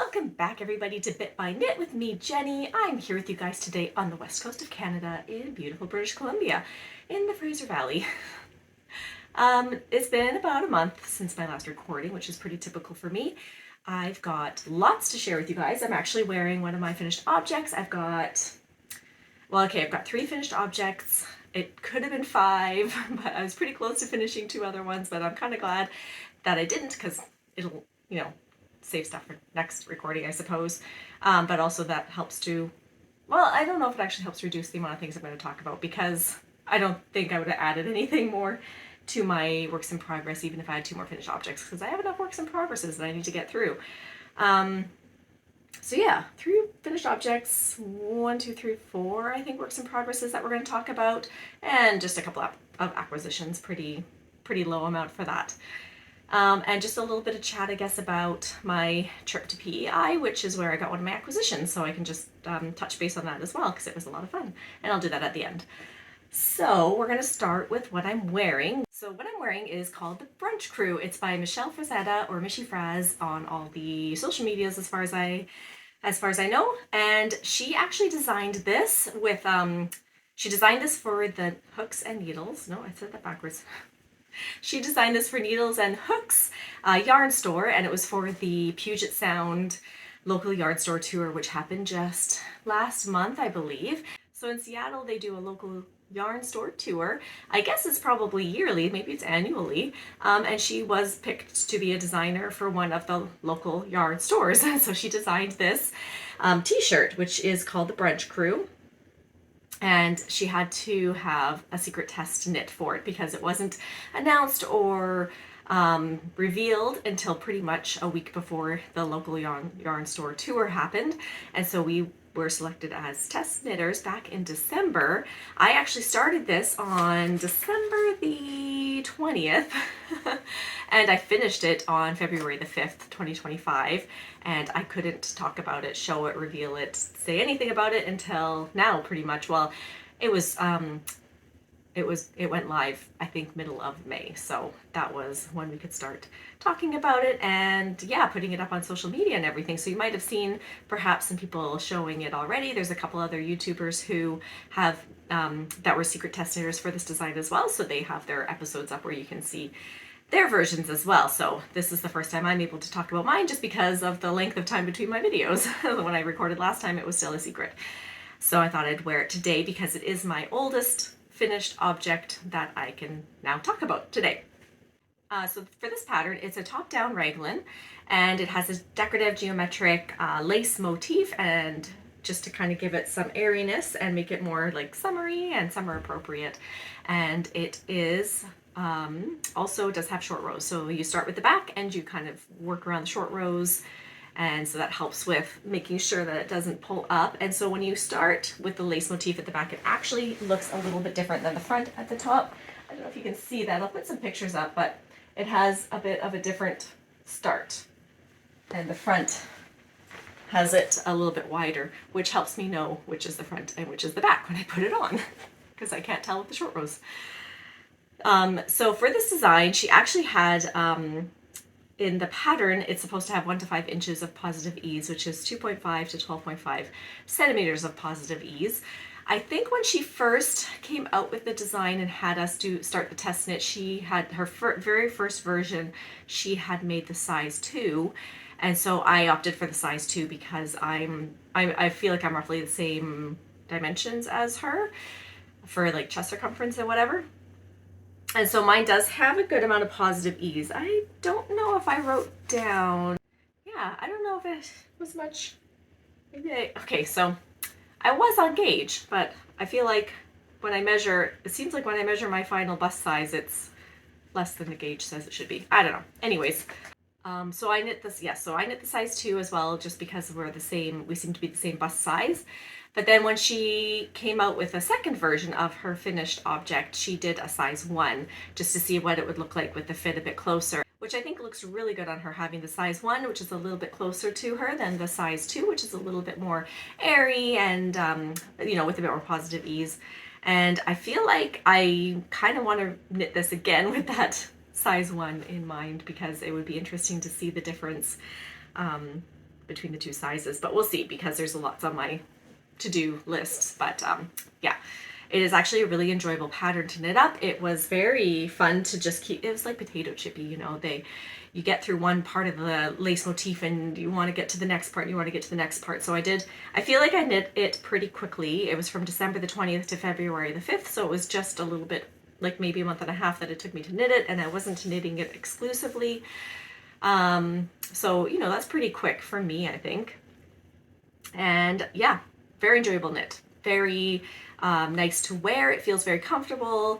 Welcome back everybody to Bit by Knit with me, Jenny. I'm here with you guys today on the west coast of Canada in beautiful British Columbia in the Fraser Valley. It's been about a month since my last recording, which is pretty typical for me. I've got lots to share with you guys. I'm actually wearing one of my finished objects. I've got 3 finished objects. It could have been 5, but I was pretty close to finishing 2 other ones, but I'm kind of glad that I didn't because it'll, save stuff for next recording, I suppose. But also that helps to, I don't know if it actually helps reduce the amount of things I'm going to talk about, because I don't think I would have added anything more to my works in progress even if I had 2 more finished objects, because I have enough works in progresses that I need to get through. So yeah, 3 finished objects, 1, 2, 3, 4, I think, works in progresses that we're going to talk about, and just a couple of acquisitions, pretty low amount for that. And just a little bit of chat, I guess, about my trip to PEI, which is where I got one of my acquisitions, so I can just touch base on that as well, because it was a lot of fun, and I'll do that at the end. So we're going to start with what I'm wearing. So what I'm wearing is called the Brunch Crew. It's by Michelle Frazetta, or Michi Fraz, on all the social medias as far as I know, and she actually designed this with she designed this for the hooks and needles. No, I said that backwards. She designed this for Needles and Hooks yarn store, and it was for the Puget Sound local yarn store tour, which happened just last month, I believe. So in Seattle, they do a local yarn store tour. I guess it's probably yearly, maybe it's annually, and she was picked to be a designer for one of the local yarn stores. So she designed this t-shirt, which is called the Brunch Crew. And she had to have a secret test knit for it because it wasn't announced or revealed until pretty much a week before the local yarn store tour happened. And so we were selected as test knitters back in December. I actually started this on December the 20th and I finished it on February the 5th, 2025. And I couldn't talk about it, show it, reveal it, say anything about it until now, pretty much. Well, it went live, I think, middle of May. So that was when we could start talking about it and, yeah, putting it up on social media and everything. So you might have seen perhaps some people showing it already. There's a couple other YouTubers who have, that were secret test knitters for this design as well. So they have their episodes up where you can see their versions as well. So this is the first time I'm able to talk about mine just because of the length of time between my videos. When I recorded last time, it was still a secret. So I thought I'd wear it today because it is my oldest finished object that I can now talk about today. So for this pattern, it's a top-down raglan, and it has a decorative geometric lace motif, and just to kind of give it some airiness and make it more like summery and summer appropriate. And it is also does have short rows. So you start with the back and you kind of work around the short rows. And so that helps with making sure that it doesn't pull up. And so when you start with the lace motif at the back, it actually looks a little bit different than the front at the top. I don't know if you can see that. I'll put some pictures up, but it has a bit of a different start. And the front has it a little bit wider, which helps me know which is the front and which is the back when I put it on, because I can't tell with the short rows. So for this design, she actually had, in the pattern, it's supposed to have 1 to 5 inches of positive ease, which is 2.5 to 12.5 centimeters of positive ease. I think when she first came out with the design and had us start the test knit, she had her very first version, she had made the size 2. And so I opted for the size 2 because I feel like I'm roughly the same dimensions as her for like chest circumference and whatever. And so mine does have a good amount of positive ease. I don't know if I wrote down, I don't know if it was much, okay, so I was on gauge, but I feel like when I measure, it seems like when I measure my final bust size, it's less than the gauge says it should be. I don't know. Anyways, so I knit this, so I knit the size 2 as well, just because we seem to be the same bust size. But then when she came out with a second version of her finished object, she did a size 1 just to see what it would look like with the fit a bit closer, which I think looks really good on her, having the size 1, which is a little bit closer to her, than the size 2, which is a little bit more airy and, with a bit more positive ease. And I feel like I kind of want to knit this again with that size 1 in mind, because it would be interesting to see the difference between the two sizes, but we'll see because there's lots on my to-do lists. But yeah, it is actually a really enjoyable pattern to knit up. It was very fun to just keep, it was like potato chippy, you know, you get through one part of the lace motif and you want to get to the next part, So I feel like I knit it pretty quickly. It was from December the 20th to February the 5th. So it was just a little bit, like maybe a month and a half that it took me to knit it, and I wasn't knitting it exclusively. So, you know, that's pretty quick for me, I think. And yeah, very enjoyable knit. Very nice to wear. It feels very comfortable.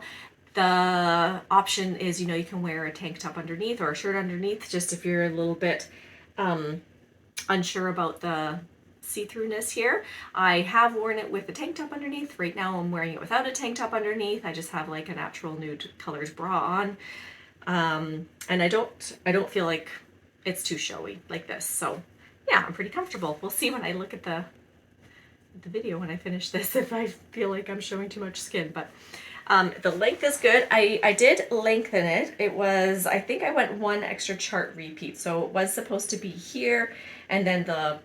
The option is, you know, you can wear a tank top underneath or a shirt underneath, just if you're a little bit unsure about the see-throughness here. I have worn it with a tank top underneath. Right now I'm wearing it without a tank top underneath. I just have like a natural nude colors bra on. And I don't feel like it's too showy like this. So yeah, I'm pretty comfortable. We'll see when I look at the video when I finish this if I feel like I'm showing too much skin. But the length is good. I did lengthen it. It was, I think I went one extra chart repeat. So it was supposed to be here and then the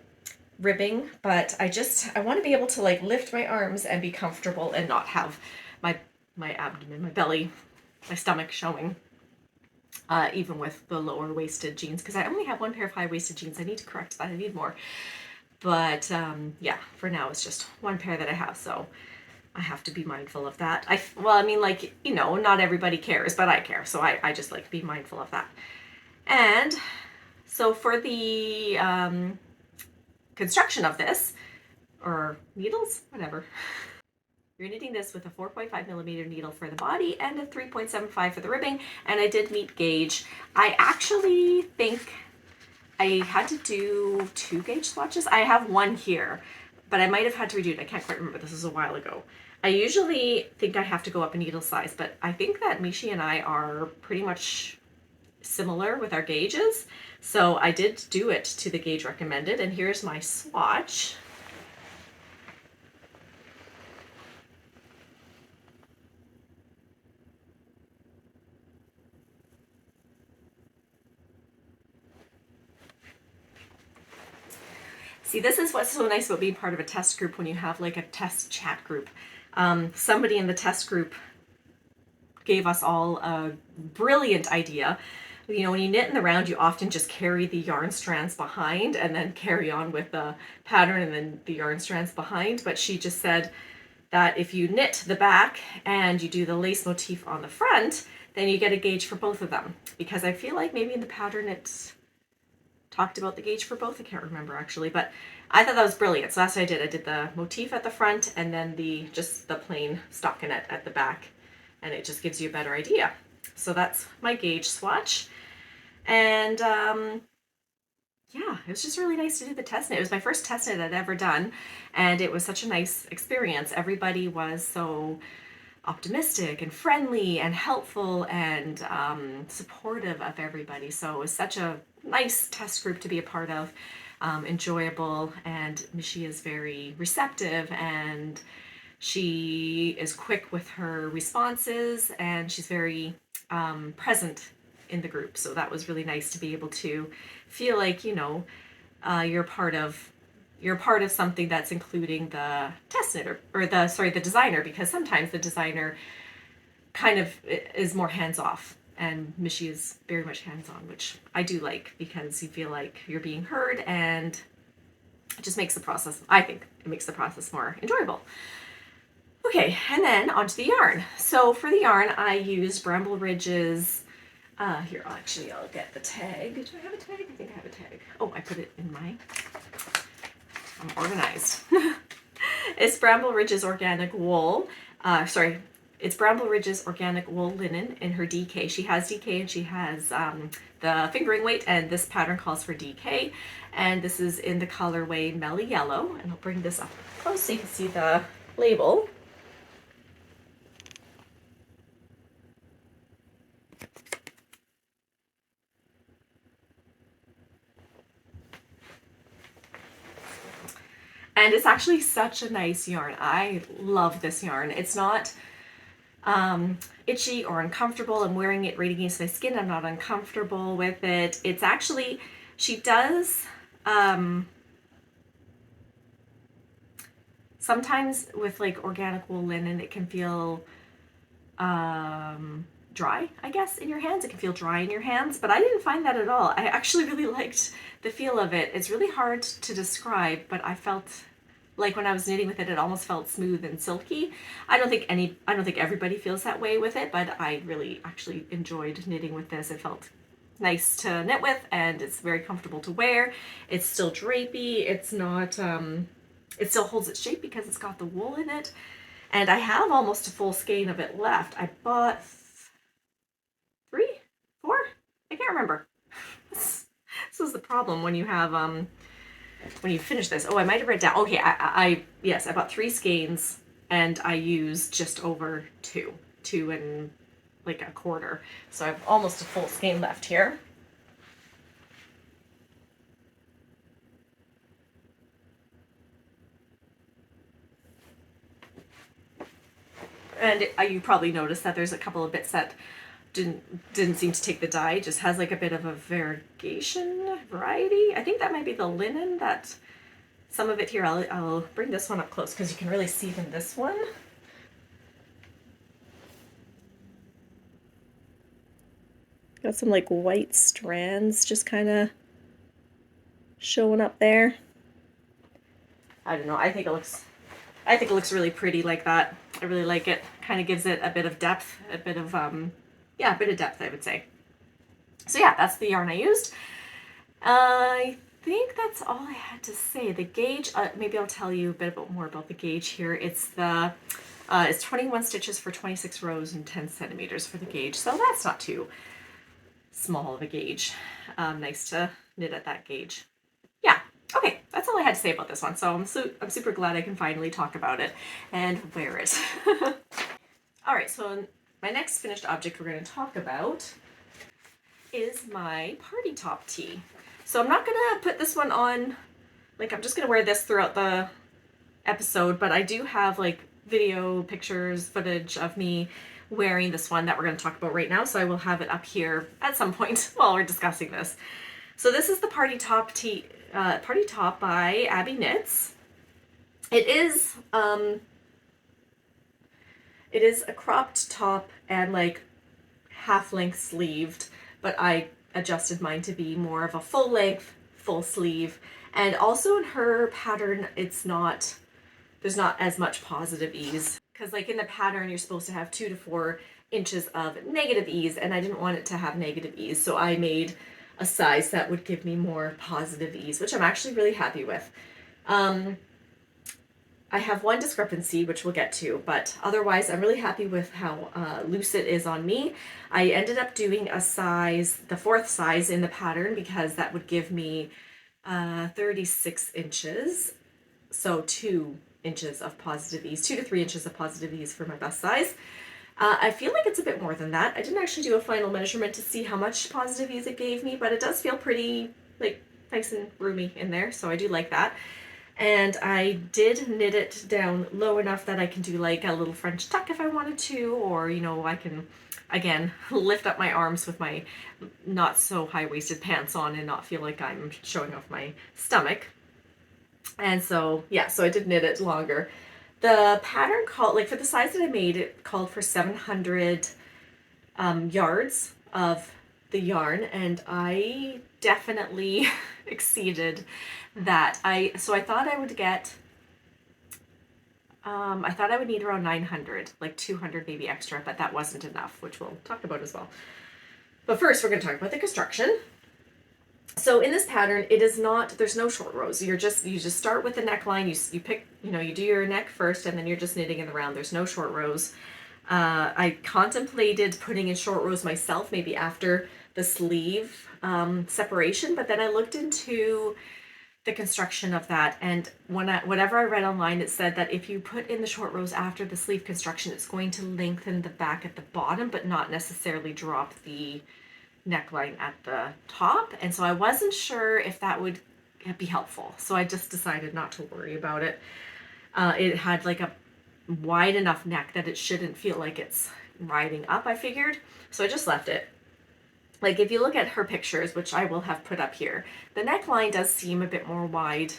ribbing, but I want to be able to like lift my arms and be comfortable and not have my abdomen, my belly, my stomach showing. Even with the lower waisted jeans, because I only have one pair of high waisted jeans. I need to correct that. I need more. But yeah, for now it's just one pair that I have, so I have to be mindful of that. I mean, like, you know, not everybody cares, but I care, so I just like to be mindful of that. And so for the construction of this, or needles, whatever. You're knitting this with a 4.5 millimeter needle for the body and a 3.75 for the ribbing, and I did meet gauge. I actually think I had to do 2 gauge swatches. I have one here, but I might have had to redo it. I can't quite remember. This was a while ago. I usually think I have to go up a needle size, but I think that Mishi and I are pretty much similar with our gauges. So I did do it to the gauge recommended, and here's my swatch. See, this is what's so nice about being part of a test group when you have like a test chat group. Somebody in the test group gave us all a brilliant idea. You know, when you knit in the round, you often just carry the yarn strands behind and then carry on with the pattern and then the yarn strands behind. But she just said that if you knit the back and you do the lace motif on the front, then you get a gauge for both of them. Because I feel like maybe in the pattern it's talked about the gauge for both. I can't remember actually, but I thought that was brilliant. So that's what I did. I did the motif at the front and then just the plain stockinette at the back, and it just gives you a better idea. So that's my gauge swatch. And yeah, it was just really nice to do the test knit. It was my first test knit I'd ever done, and it was such a nice experience. Everybody was so optimistic and friendly and helpful and supportive of everybody. So it was such a nice test group to be a part of, enjoyable, and Mishi is very receptive and she is quick with her responses and she's very present in the group. So that was really nice to be able to feel like, you know, you're part of something that's including the test knitter or the designer, because sometimes the designer kind of is more hands-off and Mishi is very much hands-on, which I do like because you feel like you're being heard and it just makes the process, I think it makes the process more enjoyable. Okay, and then onto the yarn. So for the yarn, I used Bramble Ridge's, here, I'll get the tag. Do I have a tag? I think I have a tag. Oh, I put it in I'm organized. It's Bramble Ridge's organic wool. It's Bramble Ridge's organic wool linen in her DK. She has DK and she has the fingering weight, and this pattern calls for DK. And this is in the colorway Melly Yellow. And I'll bring this up close so you can see the label. And it's actually such a nice yarn. I love this yarn. It's not itchy or uncomfortable. I'm wearing it right against my skin. I'm not uncomfortable with it. It's actually, she does sometimes with like organic wool linen, it can feel dry, I guess, in your hands. It can feel dry in your hands, but I didn't find that at all. I actually really liked the feel of it. It's really hard to describe, but I felt like when I was knitting with it, it almost felt smooth and silky. I don't think everybody feels that way with it, but I really actually enjoyed knitting with this. It felt nice to knit with, and it's very comfortable to wear. It's still drapey. It's not, it still holds its shape because it's got the wool in it. And I have almost a full skein of it left. I bought 3, 4, I can't remember. This is the problem when you have, when you finish this. Oh, I might have written down. Okay, yes, I bought 3 skeins and I used just over 2 and like a quarter. So I have almost a full skein left here. And you probably noticed that there's a couple of bits that didn't seem to take the dye. It just has like a bit of a variety. I think that might be the linen, that some of it here. I'll bring this one up close because you can really see it in this one. Got some like white strands just kind of showing up there. I don't know. I think it looks really pretty like that. I really like it. Kind of gives it a bit of depth, a bit of yeah, a bit of depth, I would say. So yeah, that's the yarn I used. I think that's all I had to say. The gauge, maybe I'll tell you a bit more about the gauge here. It's 21 stitches for 26 rows and 10 centimeters for the gauge. So that's not too small of a gauge. Nice to knit at that gauge. Yeah, okay, that's all I had to say about this one. So I'm super glad I can finally talk about it and wear it. All right, so my next finished object we're going to talk about is my party top tee. So I'm not going to put this one on, like I'm just going to wear this throughout the episode, but I do have like video, pictures, footage of me wearing this one that we're going to talk about right now. So I will have it up here at some point while we're discussing this. So this is the party top tee, Party Top by Abby Knits. It is a cropped top and like half length sleeved, but I adjusted mine to be more of a full length, full sleeve. And also in her pattern, there's not as much positive ease, because like in the pattern, you're supposed to have 2 to 4 inches of negative ease, and I didn't want it to have negative ease. So I made a size that would give me more positive ease, which I'm actually really happy with. I have one discrepancy, which we'll get to, but otherwise I'm really happy with how loose it is on me. I ended up doing a size, the 4th size in the pattern, because that would give me 36 inches. So 2 inches of positive ease, 2 to 3 inches of positive ease for my bust size. I feel like it's a bit more than that. I didn't actually do a final measurement to see how much positive ease it gave me, but it does feel pretty like nice and roomy in there, so I do like that. And I did knit it down low enough that I can do like a little French tuck if I wanted to, or you know, I can again lift up my arms with my not so high-waisted pants on and not feel like I'm showing off my stomach. And so yeah, so I did knit it longer. The pattern called, like for the size that I made, it called for 700 yards of the yarn, and I definitely exceeded that. So I thought I would get, I thought I would need around 900, like 200 maybe extra, but that wasn't enough, which we'll talk about as well. But first we're going to talk about the construction. So in this pattern, it is not, there's no short rows. You just start with the neckline, you pick, you know, you do your neck first, and then you're just knitting in the round. There's no short rows. I contemplated putting in short rows myself, maybe after the sleeve separation, but then I looked into the construction of that, and whatever I read online, it said that if you put in the short rows after the sleeve construction, it's going to lengthen the back at the bottom, but not necessarily drop the neckline at the top. And so I wasn't sure if that would be helpful, so I just decided not to worry about it. It had like a wide enough neck that it shouldn't feel like it's riding up, I figured, so I just left it. Like if you look at her pictures, which I will have put up here, the neckline does seem a bit more wide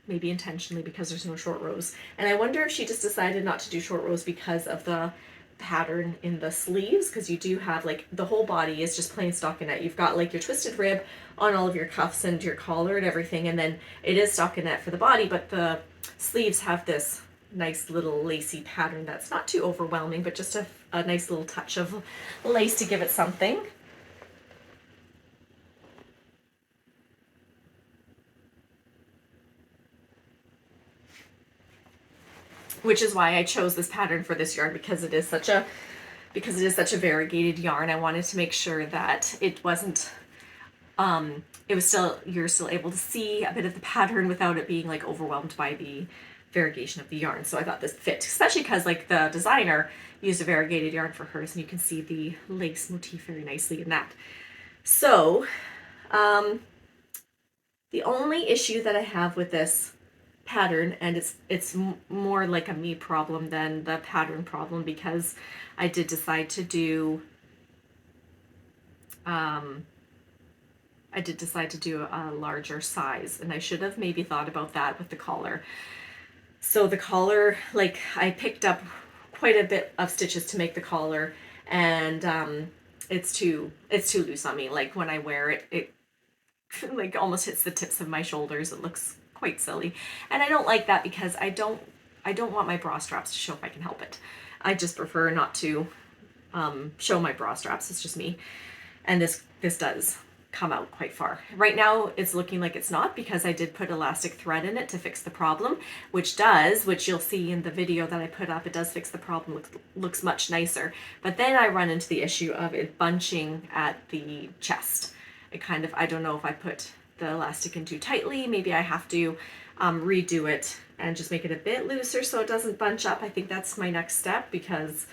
maybe intentionally because there's no short rows. And I wonder if she just decided not to do short rows because of the pattern in the sleeves, because you do have like the whole body is just plain stockinette. You've got like your twisted rib on all of your cuffs and your collar and everything, and then it is stockinette for the body, but the sleeves have this nice little lacy pattern that's not too overwhelming, but just a nice little touch of lace to give it something. Which is why I chose this pattern for this yarn, because it is such a variegated yarn. I wanted to make sure that it wasn't it was still, you're still able to see a bit of the pattern without it being like overwhelmed by the variegation of the yarn. So I thought this fit, especially because like the designer used a variegated yarn for hers, and you can see the lace motif very nicely in that. So the only issue that I have with this pattern, and it's more like a me problem than the pattern problem, because I did decide to do a larger size, and I should have maybe thought about that with the collar. So the collar, like I picked up quite a bit of stitches to make the collar, and it's too loose on me. Like when I wear it, it like almost hits the tips of my shoulders. It looks quite silly, and I don't like that because I don't want my bra straps to show if I can help it. I just prefer not to show my bra straps. It's just me, and this does come out quite far. Right now it's looking like it's not, because I did put elastic thread in it to fix the problem, which you'll see in the video that I put up. It does fix the problem, looks much nicer. But then I run into the issue of it bunching at the chest. It kind of, I don't know if I put the elastic in too tightly. Maybe I have to redo it and just make it a bit looser so it doesn't bunch up. I think that's my next step, because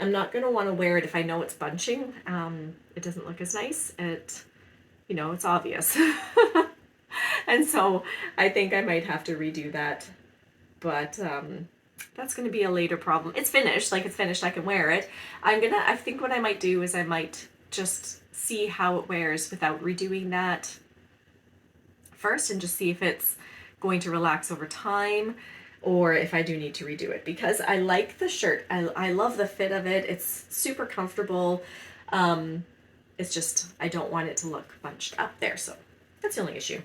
I'm not going to want to wear it if I know it's bunching. It doesn't look as nice. It's obvious. And so I think I might have to redo that. But that's going to be a later problem. It's finished. Like, it's finished. I can wear it. I think what I might do is I might just see how it wears without redoing that first, and just see if it's going to relax over time, or if I do need to redo it, because I like the shirt. I love the fit of it. It's super comfortable. It's just, I don't want it to look bunched up there. So that's the only issue.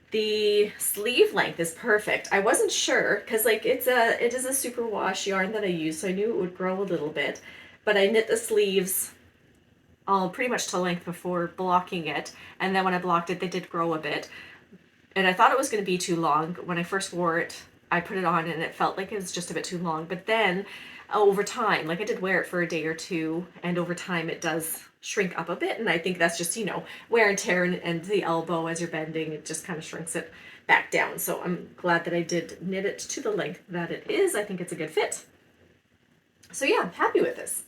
The sleeve length is perfect. I wasn't sure, because like it is a super wash yarn that I use, so I knew it would grow a little bit, but I knit the sleeves all pretty much to length before blocking it, and then when I blocked it, they did grow a bit, and I thought it was going to be too long. When I first wore it, I put it on and it felt like it was just a bit too long, but then over time, like I did wear it for a day or two, and over time it does shrink up a bit, and I think that's just, wear and tear, and the elbow as you're bending, it just kind of shrinks it back down. So I'm glad that I did knit it to the length that it is. I think it's a good fit. So yeah, I'm happy with this.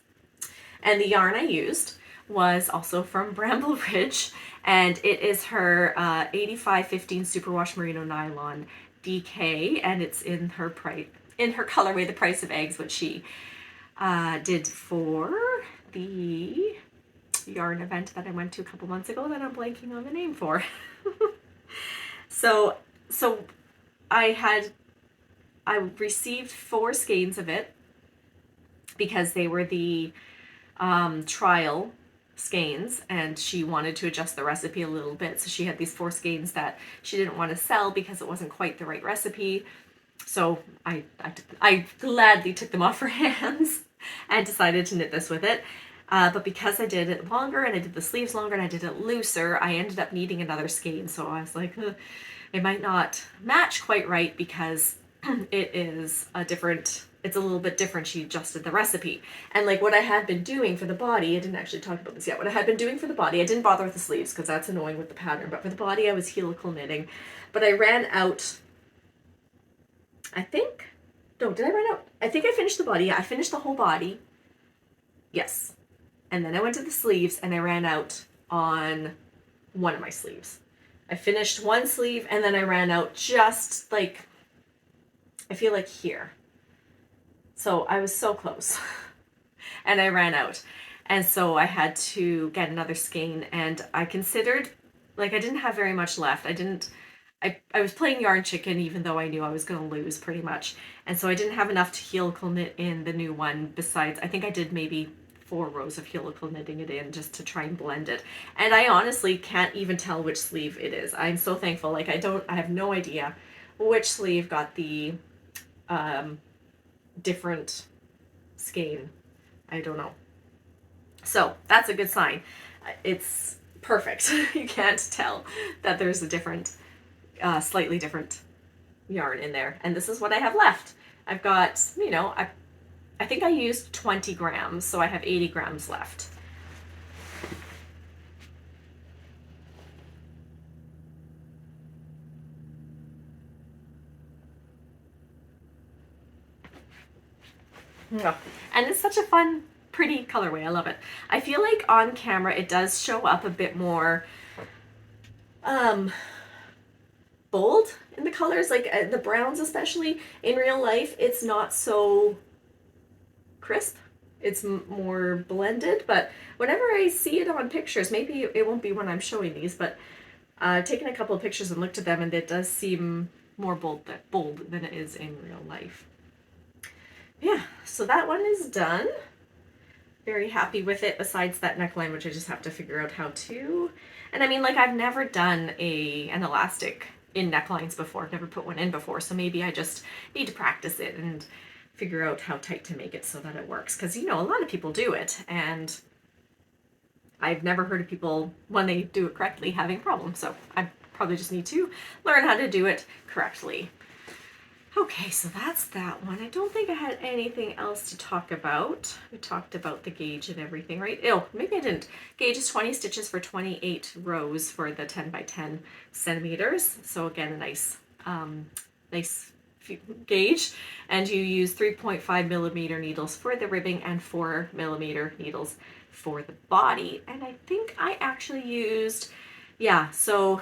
And the yarn I used was also from Bramble Ridge, and it is her 8515 Superwash Merino Nylon DK, and it's in her colorway, the price of eggs, which she did for the yarn event that I went to a couple months ago that I'm blanking on the name for. So I received 4 skeins of it, because they were the trial skeins, and she wanted to adjust the recipe a little bit. So she had these 4 skeins that she didn't want to sell because it wasn't quite the right recipe. So I gladly took them off her hands and decided to knit this with it. But because I did it longer, and I did the sleeves longer, and I did it looser, I ended up needing another skein. So I was like, it might not match quite right, because it's a little bit different. She adjusted the recipe. And like what I had been doing for the body, I didn't actually talk about this yet. What I had been doing for the body, I didn't bother with the sleeves because that's annoying with the pattern. But for the body, I was helical knitting. But I ran out, did I run out? I think I finished the body. Yeah, I finished the whole body. Yes. And then I went to the sleeves, and I ran out on one of my sleeves. I finished one sleeve, and then I ran out just like, I feel like here. So I was so close and I ran out. And so I had to get another skein, and I considered, like, I didn't have very much left. I didn't I was playing yarn chicken even though I knew I was going to lose pretty much. And so I didn't have enough to helical knit in the new one. Besides, I think I did maybe 4 rows of helical knitting it in just to try and blend it. And I honestly can't even tell which sleeve it is. I'm so thankful. Like I have no idea which sleeve got the different skein. I don't know. So that's a good sign. It's perfect. You can't tell that there's a different, slightly different yarn in there. And this is what I have left. I've got, I think I used 20 grams, so I have 80 grams left. Yeah. And it's such a fun, pretty colorway. I love it. I feel like on camera it does show up a bit more bold in the colors, like the browns especially. In real life it's not so crisp. It's more blended, but whenever I see it on pictures, maybe it won't be when I'm showing these, but I've taken a couple of pictures and looked at them, and it does seem more bold than it is in real life. Yeah, so that one is done. Very happy with it, besides that neckline, which I just have to figure out how to. And I mean, like, I've never done an elastic in necklines before. I've never put one in before, so maybe I just need to practice it and figure out how tight to make it so that it works. Because, a lot of people do it, and I've never heard of people, when they do it correctly, having problems. So I probably just need to learn how to do it correctly. Okay, so that's that one. I don't think I had anything else to talk about. We talked about the gauge and everything, right? Oh, maybe I didn't. Gauge is 20 stitches for 28 rows for the 10 by 10 centimeters. So again, a nice gauge. And you use 3.5 millimeter needles for the ribbing and 4 millimeter needles for the body. And I think I actually used, so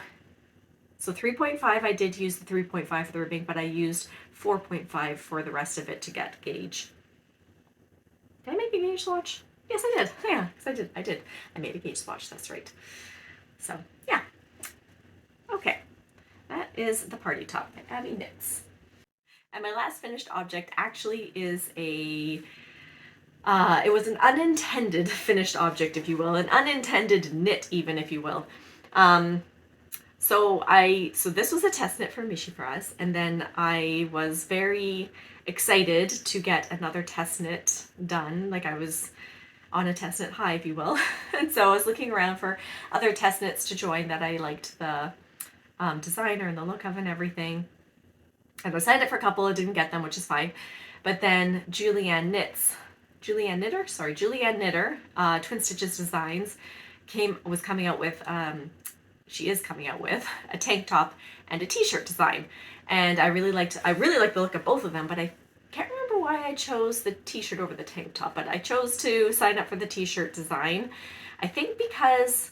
3.5, I did use the 3.5 for the ribbing, but I used 4.5 for the rest of it to get gauge. Did I make a gauge swatch? Yes, I did. Yeah, because I did. I made a gauge swatch, that's right. So, yeah. Okay, that is the party top by Abby Knits. And my last finished object actually is it was an unintended finished object, if you will, an unintended knit even, if you will. So this was a test knit for Mishi for us, and then I was very excited to get another test knit done. Like, I was on a test knit high, if you will. And so I was looking around for other test knits to join that I liked the designer and the look of and everything. And I signed up for a couple, I didn't get them, which is fine. But then Julianne Knitter, Twin Stitches Designs, was coming out with she is coming out with a tank top and a t-shirt design. And I really liked the look of both of them, but I can't remember why I chose the t-shirt over the tank top, but I chose to sign up for the t-shirt design. I think because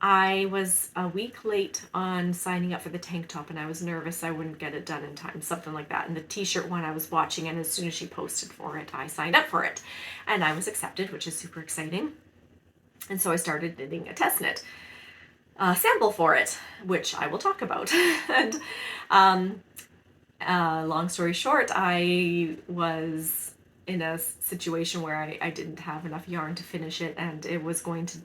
I was a week late on signing up for the tank top and I was nervous I wouldn't get it done in time, something like that. And the t-shirt one I was watching, and as soon as she posted for it, I signed up for it. And I was accepted, which is super exciting. And so I started knitting a test knit sample for it, which I will talk about. And long story short, I was in a situation where I didn't have enough yarn to finish it, and it was going to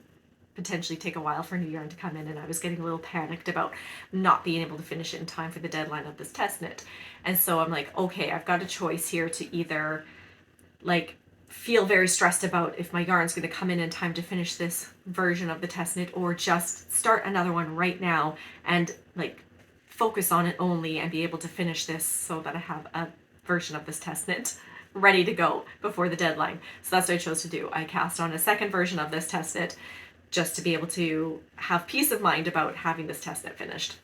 potentially take a while for new yarn to come in, and I was getting a little panicked about not being able to finish it in time for the deadline of this test knit. And so I'm like, okay, I've got a choice here to either like feel very stressed about if my yarn's going to come in time to finish this version of the test knit, or just start another one right now and like focus on it only and be able to finish this so that I have a version of this test knit ready to go before the deadline. So that's what I chose to do. I cast on a second version of this test knit just to be able to have peace of mind about having this test knit finished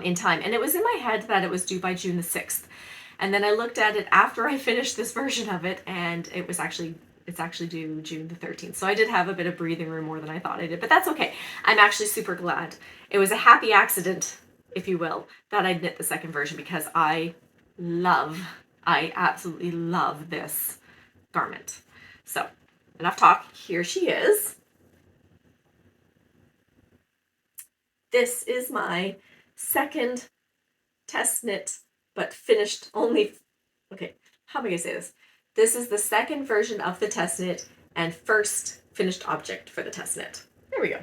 in time. And it was in my head that it was due by June the 6th. And then I looked at it after I finished this version of it, and it's actually due June the 13th. So I did have a bit of breathing room more than I thought I did, but that's okay. I'm actually super glad. It was a happy accident, if you will, that I knit the second version, because I absolutely love this garment. So enough talk, here she is. This is my second test knit, but finished only, okay, how am I gonna say this? This is the second version of the test knit and first finished object for the test knit. There we go.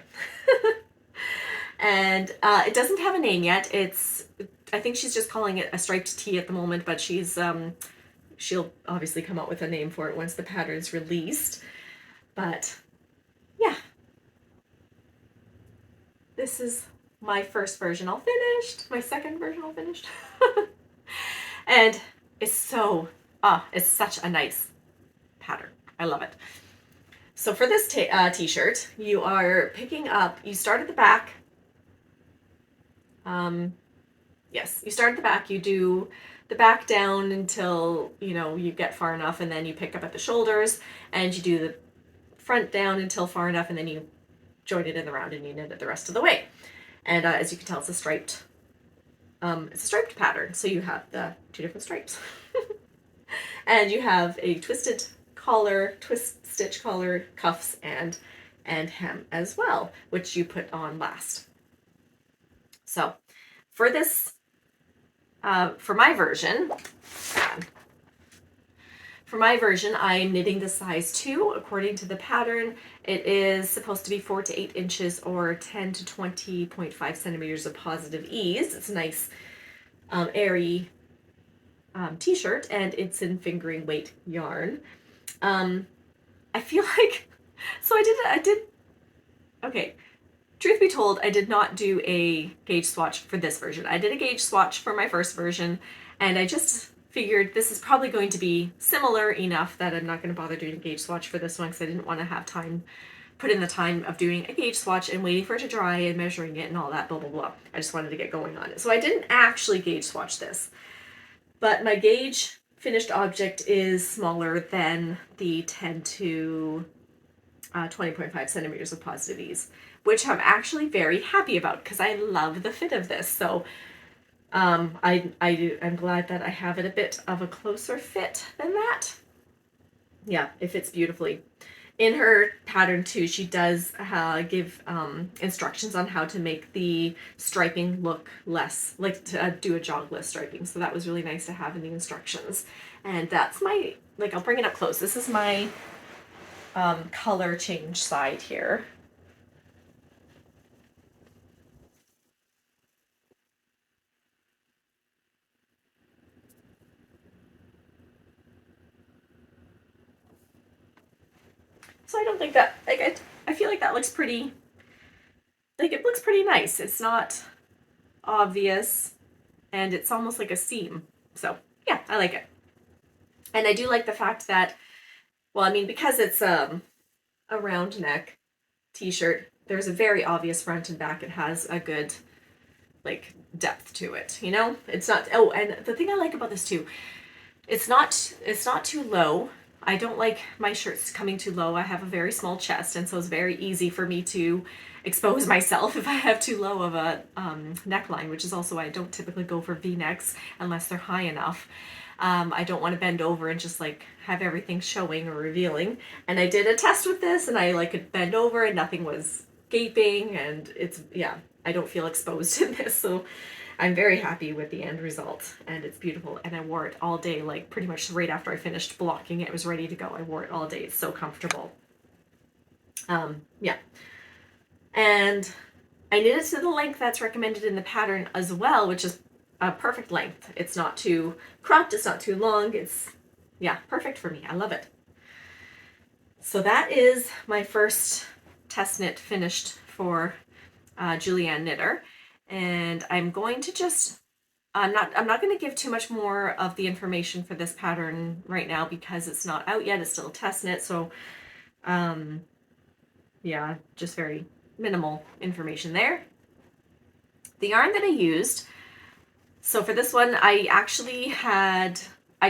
And it doesn't have a name yet. I think she's just calling it a striped tee at the moment, but she'll obviously come out with a name for it once the pattern's released. But yeah, this is my first version all finished, my second version all finished. And it's such a nice pattern. I love it. So for this t-shirt, you are picking up, you start at the back. Yes, you start at the back, you do the back down until, you get far enough, and then you pick up at the shoulders, and you do the front down until far enough, and then you join it in the round and you knit it the rest of the way. And as you can tell, it's a striped pattern. So you have the two different stripes. And you have a twisted collar, twist stitch collar, cuffs, and hem as well, which you put on last. So for this, for my version, I'm knitting the size 2 according to the pattern. It is supposed to be 4 to 8 inches or 10 to 20.5 centimeters of positive ease. It's a nice, airy t-shirt, and it's in fingering weight yarn. I feel like, so okay, truth be told, I did not do a gauge swatch for this version. I did a gauge swatch for my first version, and I just figured this is probably going to be similar enough that I'm not going to bother doing a gauge swatch for this one, because I didn't want to have put in the time of doing a gauge swatch and waiting for it to dry and measuring it and all that, blah, blah, blah. I just wanted to get going on it. So I didn't actually gauge swatch this, but my gauge finished object is smaller than the 10 to 20.5 centimeters of positive ease, which I'm actually very happy about because I love the fit of this. So I'm glad that I have it a bit of a closer fit than that. Yeah, it fits beautifully. In her pattern too, she does give instructions on how to make the striping look less, like to do a jogless striping. So that was really nice to have in the instructions. And that's I'll bring it up close. This is my color change side here. So I don't think that, I feel like that looks pretty, it looks pretty nice. It's not obvious, and it's almost like a seam. So yeah, I like it. And I do like the fact that, because it's a round neck t-shirt, there's a very obvious front and back. It has a good depth to it, It's not, and the thing I like about this too, it's not too low. I don't like my shirts coming too low. I have a very small chest, and so it's very easy for me to expose myself if I have too low of a neckline, which is also why I don't typically go for V-necks unless they're high enough. I don't want to bend over and just have everything showing or revealing. And I did a test with this, and I could bend over and nothing was gaping, and I don't feel exposed in this. So I'm very happy with the end result, and it's beautiful. And I wore it all day, pretty much right after I finished blocking it, it was ready to go. I wore it all day. It's so comfortable. Yeah. And I knit it to the length that's recommended in the pattern as well, which is a perfect length. It's not too cropped, it's not too long. It's, perfect for me. I love it. So that is my first test knit finished for Julianne Knitter. And I'm going to I'm not going to give too much more of the information for this pattern right now because it's not out yet. It's still a test knit. So, just very minimal information there. The yarn that I used, so for this one, I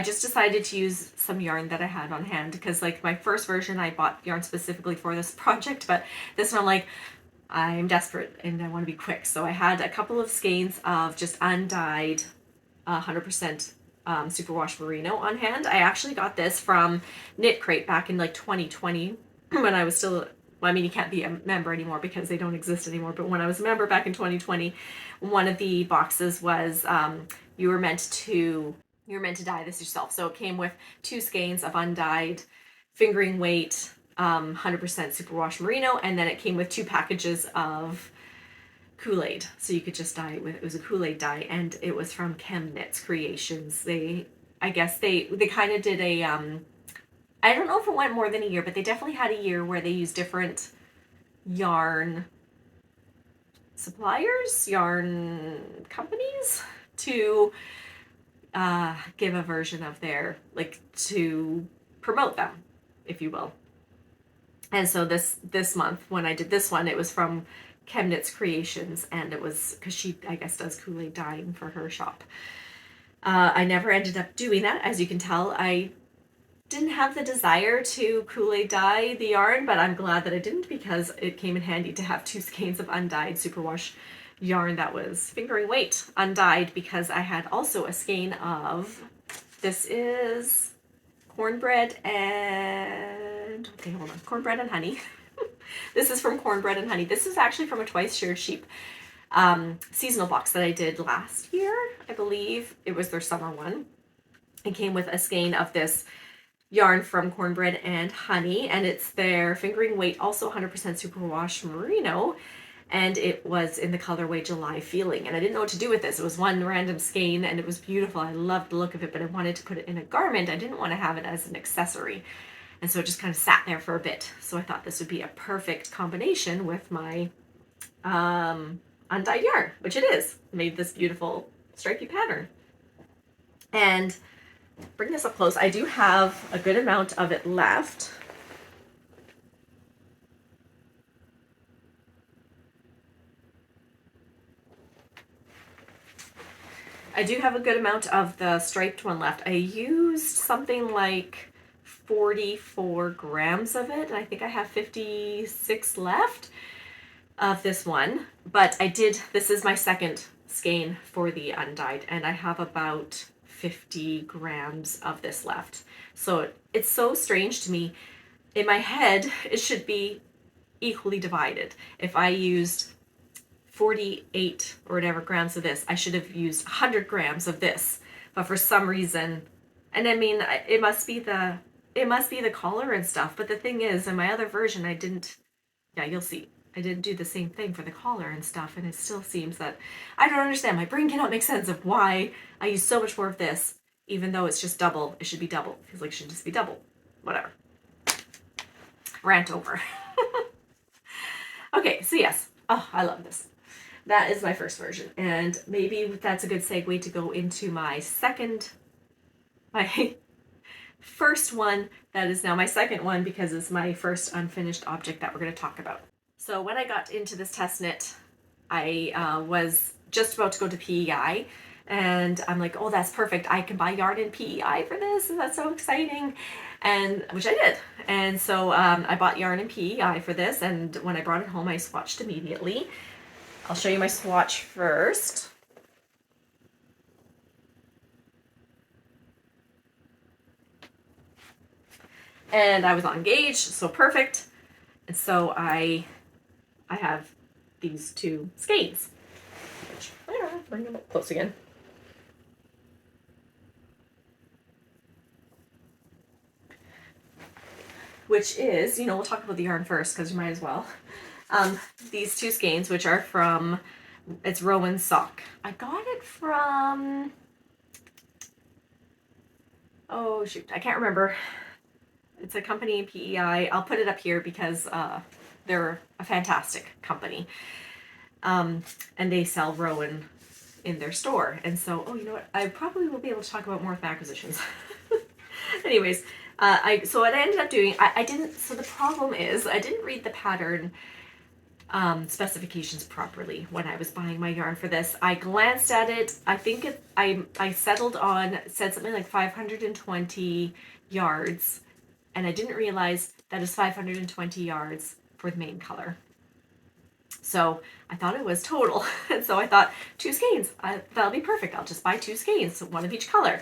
just decided to use some yarn that I had on hand because my first version, I bought yarn specifically for this project, but this one, I'm desperate and I want to be quick. So I had a couple of skeins of just undyed 100% superwash merino on hand. I actually got this from Knit Crate back in 2020 when I was still well, I mean, you can't be a member anymore because they don't exist anymore. But when I was a member back in 2020, one of the boxes was you were meant to dye this yourself. So it came with 2 skeins of undyed fingering weight 100% superwash merino, and then it came with 2 packages of Kool-Aid, so you could just dye it with, it was a Kool-Aid dye, and it was from Chemnitz Creations. I guess they kind of did a I don't know if it went more than a year, but they definitely had a year where they used different yarn suppliers, yarn companies to give a version of their, like, to promote them, if you will. And so this month, when I did this one, it was from Chemnitz Creations, and it was because she, I guess, does Kool-Aid dyeing for her shop. I never ended up doing that. As you can tell, I didn't have the desire to Kool-Aid dye the yarn, but I'm glad that I didn't, because it came in handy to have 2 skeins of undyed superwash yarn that was fingering weight undyed, because I had also a skein of, this is cornbread and, okay, hold on, cornbread and honey. This is from Cornbread and Honey. This is actually from a Twice Shared Sheep seasonal box that I did last year. I believe it was their summer one. It came with a skein of this yarn from Cornbread and Honey, and it's their fingering weight, also 100% superwash merino, and it was in the colorway July Feeling. And I didn't know what to do with this. It was one random skein, and it was beautiful. I loved the look of it, but I wanted to put it in a garment. I didn't want to have it as an accessory. And so it just kind of sat there for a bit. So I thought this would be a perfect combination with my undyed yarn, which it is. Made this beautiful stripy pattern. And bring this up close. I do have a good amount of it left. I do have a good amount of the striped one left. I used something like 44 grams of it, and I think I have 56 left of this one. But I did, this is my second skein for the undyed, and I have about 50 grams of this left. So it's so strange to me. In my head, it should be equally divided. If I used 48 or whatever grams of this, I should have used 100 grams of this. But for some reason, and I mean, it must be the collar and stuff. But the thing is, in my other version, I didn't, yeah, you'll see. I didn't do the same thing for the collar and stuff, and it still seems that I don't understand. My brain cannot make sense of why I use so much more of this, even though it's just double. It should be double. It feels like it should just be double. Whatever. Rant over. Okay, so yes. Oh, I love this. That is my first version, and maybe that's a good segue to go into my first one that is now my second one, because it's my first unfinished object that we're going to talk about. So when I got into this test knit, I was just about to go to PEI, and I'm like, oh, that's perfect. I can buy yarn in PEI for this, and that's so exciting, and which I did. And so I bought yarn in PEI for this, and when I brought it home, I swatched immediately. I'll show you my swatch first. And I was on gauge, so perfect. And so I have these 2 skeins, which, bring them up close again. Which is, we'll talk about the yarn first, because you might as well. These 2 skeins, which are from, it's Rowan Sock. I got it from, oh shoot, I can't remember. It's a company in PEI. I'll put it up here because they're a fantastic company. And they sell Rowan in their store. And so, oh, you know what? I probably will be able to talk about more with my acquisitions. Anyways, so what I ended up doing, I didn't, so the problem is I didn't read the pattern specifications properly when I was buying my yarn for this. I glanced at it. I think I settled on, said something like 520 yards, and I didn't realize that is 520 yards for the main color. So I thought it was total, and so I thought 2 skeins, that'll be perfect. I'll just buy 2 skeins, so 1 of each color.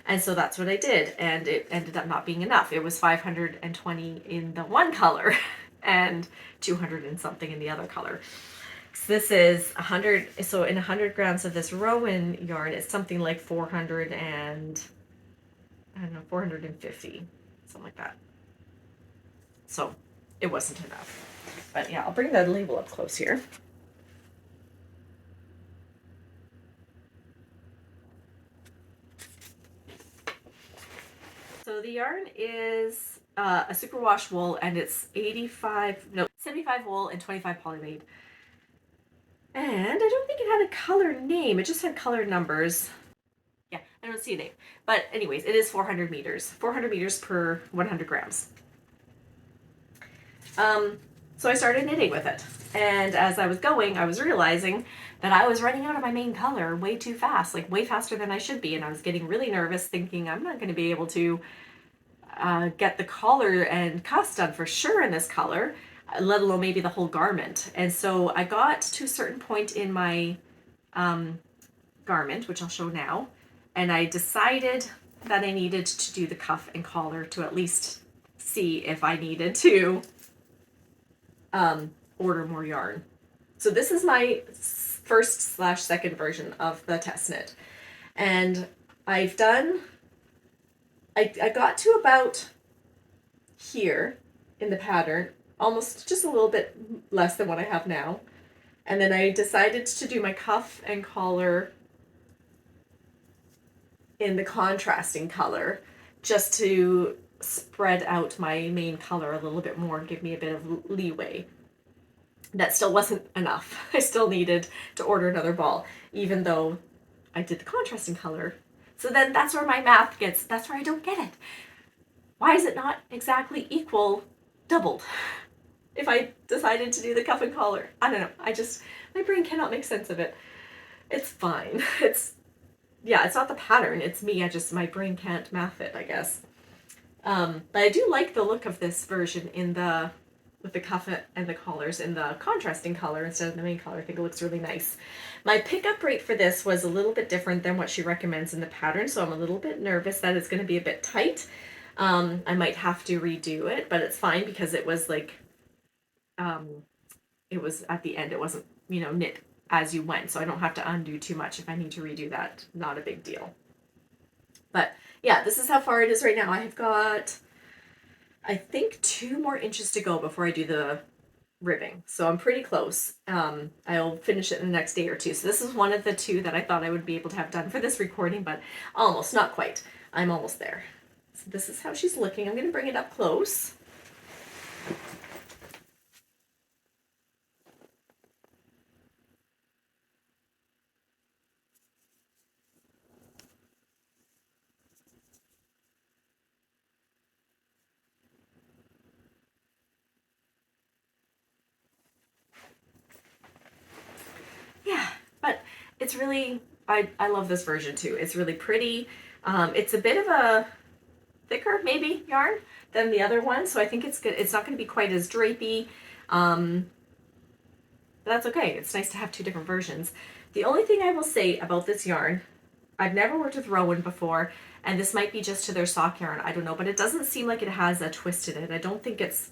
And so that's what I did, and it ended up not being enough. It was 520 in the one color. and 200 and something in the other color. So this is 100, so in 100 grams of this Rowan yarn, it's something like 400 and, I don't know, 450, something like that. So it wasn't enough. But yeah, I'll bring the label up close here. So the yarn is a superwash wool, and it's 75 wool and 25 polyamide. And I don't think it had a color name. It just had color numbers. Yeah, I don't see a name. But anyways, it is 400 meters. 400 meters per 100 grams. So I started knitting with it. And as I was going, I was realizing that I was running out of my main color way too fast, like way faster than I should be. And I was getting really nervous, thinking I'm not going to be able to get the collar and cuffs done for sure in this color, let alone maybe the whole garment. And so I got to a certain point in my garment, which I'll show now, and I decided that I needed to do the cuff and collar to at least see if I needed to order more yarn. So this is my first/second version of the test knit, and I got to about here in the pattern, almost just a little bit less than what I have now. And then I decided to do my cuff and collar in the contrasting color, just to spread out my main color a little bit more, give me a bit of leeway. That still wasn't enough. I still needed to order another ball, even though I did the contrasting color. So then that's where my math that's where I don't get it. Why is it not exactly equal doubled if I decided to do the cuff and collar? I don't know. My brain cannot make sense of it. It's fine. It's not the pattern. It's me. My brain can't math it, I guess. But I do like the look of this version with the cuff and the collars in the contrasting color instead of the main color. I think it looks really nice. My pickup rate for this was a little bit different than what she recommends in the pattern, so I'm a little bit nervous that it's going to be a bit tight. I might have to redo it, but it's fine because it was like, it was at the end. It wasn't, knit as you went, so I don't have to undo too much if I need to redo that. Not a big deal. But yeah, this is how far it is right now. I have got, I think, 2 more inches to go before I do the ribbing. So I'm pretty close. I'll finish it in the next day or two. So this is one of the 2 that I thought I would be able to have done for this recording, but almost, not quite. I'm almost there. So this is how she's looking. I'm going to bring it up close. Yeah, but it's really, I love this version too. It's really pretty. It's a bit of a thicker, maybe, yarn than the other one, so I think it's good. It's not going to be quite as drapey. But that's okay. It's nice to have 2 different versions. The only thing I will say about this yarn, I've never worked with Rowan before, and this might be just to their sock yarn, I don't know, but it doesn't seem like it has a twist in it. I don't think it's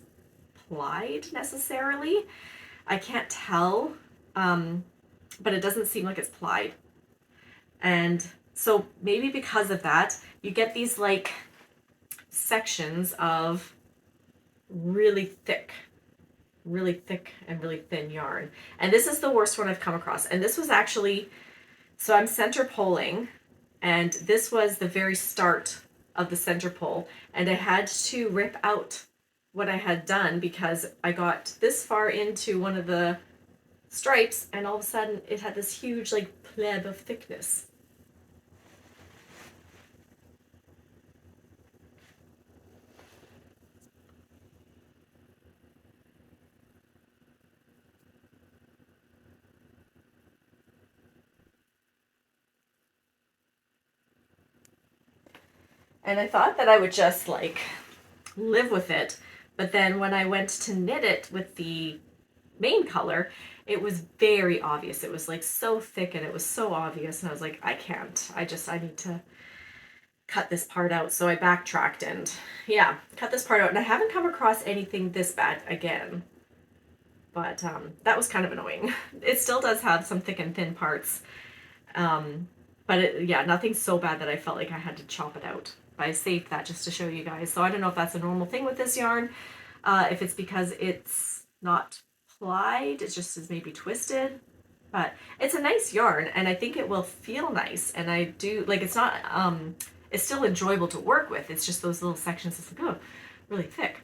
plied necessarily. I can't tell, but it doesn't seem like it's plied. And so maybe because of that, you get these like sections of really thick and really thin yarn. And this is the worst one I've come across. And this was actually, so I'm center polling, and this was the very start of the center pole. And I had to rip out what I had done because I got this far into one of the stripes, and all of a sudden it had this huge like pleb of thickness. And I thought that I would just like live with it. But then when I went to knit it with the main color, it was very obvious. It was like so thick and it was so obvious. And I was like, I can't. I need to cut this part out. So I backtracked and yeah, cut this part out. And I haven't come across anything this bad again. But that was kind of annoying. It still does have some thick and thin parts. But yeah, nothing so bad that I felt like I had to chop it out. I saved that just to show you guys. So I don't know if that's a normal thing with this yarn. If it's because it's not plied, it just is maybe twisted. But it's a nice yarn and I think it will feel nice. And I do, like, it's not, it's still enjoyable to work with. It's just those little sections, it's like, oh, really thick.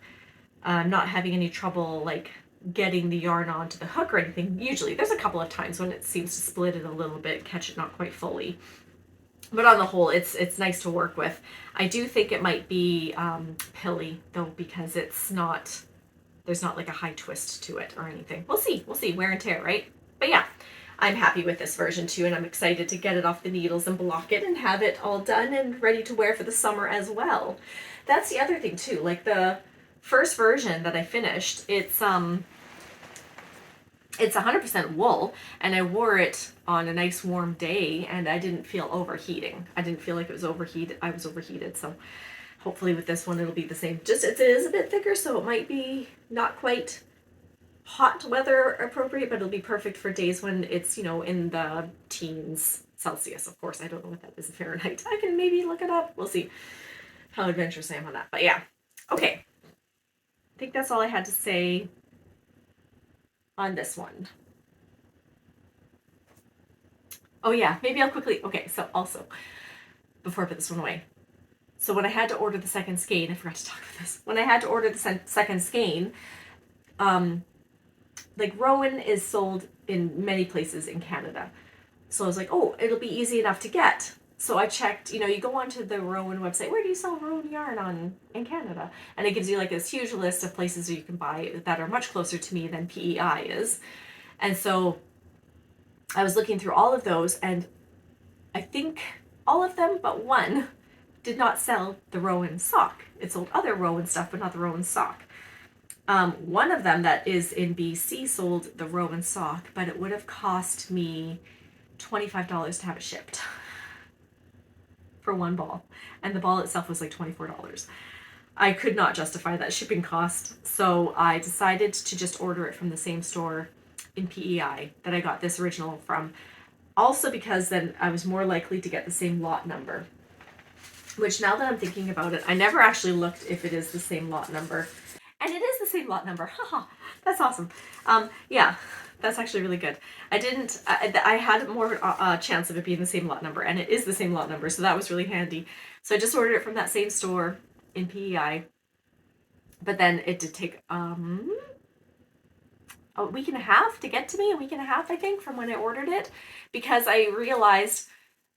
I'm not having any trouble, like, getting the yarn onto the hook or anything. Usually there's a couple of times when it seems to split it a little bit, catch it not quite fully. But on the whole, it's nice to work with. I do think it might be pilly though, because it's not, there's not like a high twist to it or anything. We'll see, wear and tear, right? But yeah, I'm happy with this version too, and I'm excited to get it off the needles and block it and have it all done and ready to wear for the summer as well. That's the other thing too, like the first version that I finished, it's 100% wool, and I wore it on a nice warm day and I didn't feel overheating. I didn't feel like it was overheated. I was overheated, so hopefully with this one it'll be the same. Just it is a bit thicker, so it might be not quite hot weather appropriate, but it'll be perfect for days when it's, you know, in the teens Celsius. Of course, I don't know what that is in Fahrenheit. I can maybe look it up. We'll see how adventurous I am on that. But yeah, okay. I think that's all I had to say on this one. Oh yeah, maybe I'll quickly, okay, so also, before I put this one away, so when I had to order the second skein, I forgot to talk about this. When I had to order the second skein, like Rowan is sold in many places in Canada. So I was like, oh, it'll be easy enough to get. So I checked, you know, you go onto the Rowan website, where do you sell Rowan yarn in Canada? And it gives you like this huge list of places that you can buy that are much closer to me than PEI is. And so I was looking through all of those, and I think all of them but one did not sell the Rowan sock. It sold other Rowan stuff, but not the Rowan sock. One of them that is in BC sold the Rowan sock, but it would have cost me $25 to have it shipped for one ball. And the ball itself was like $24. I could not justify that shipping cost, so I decided to just order it from the same store in PEI that I got this original from. Also because then I was more likely to get the same lot number, which now that I'm thinking about it, I never actually looked if it is the same lot number. And it is the same lot number. Haha, that's awesome. Yeah, that's actually really good. I had more chance of it being the same lot number, and it is the same lot number, so that was really handy. So I just ordered it from that same store in PEI, but then it did take a week and a half to get to me, a week and a half, I think, from when I ordered it, because I realized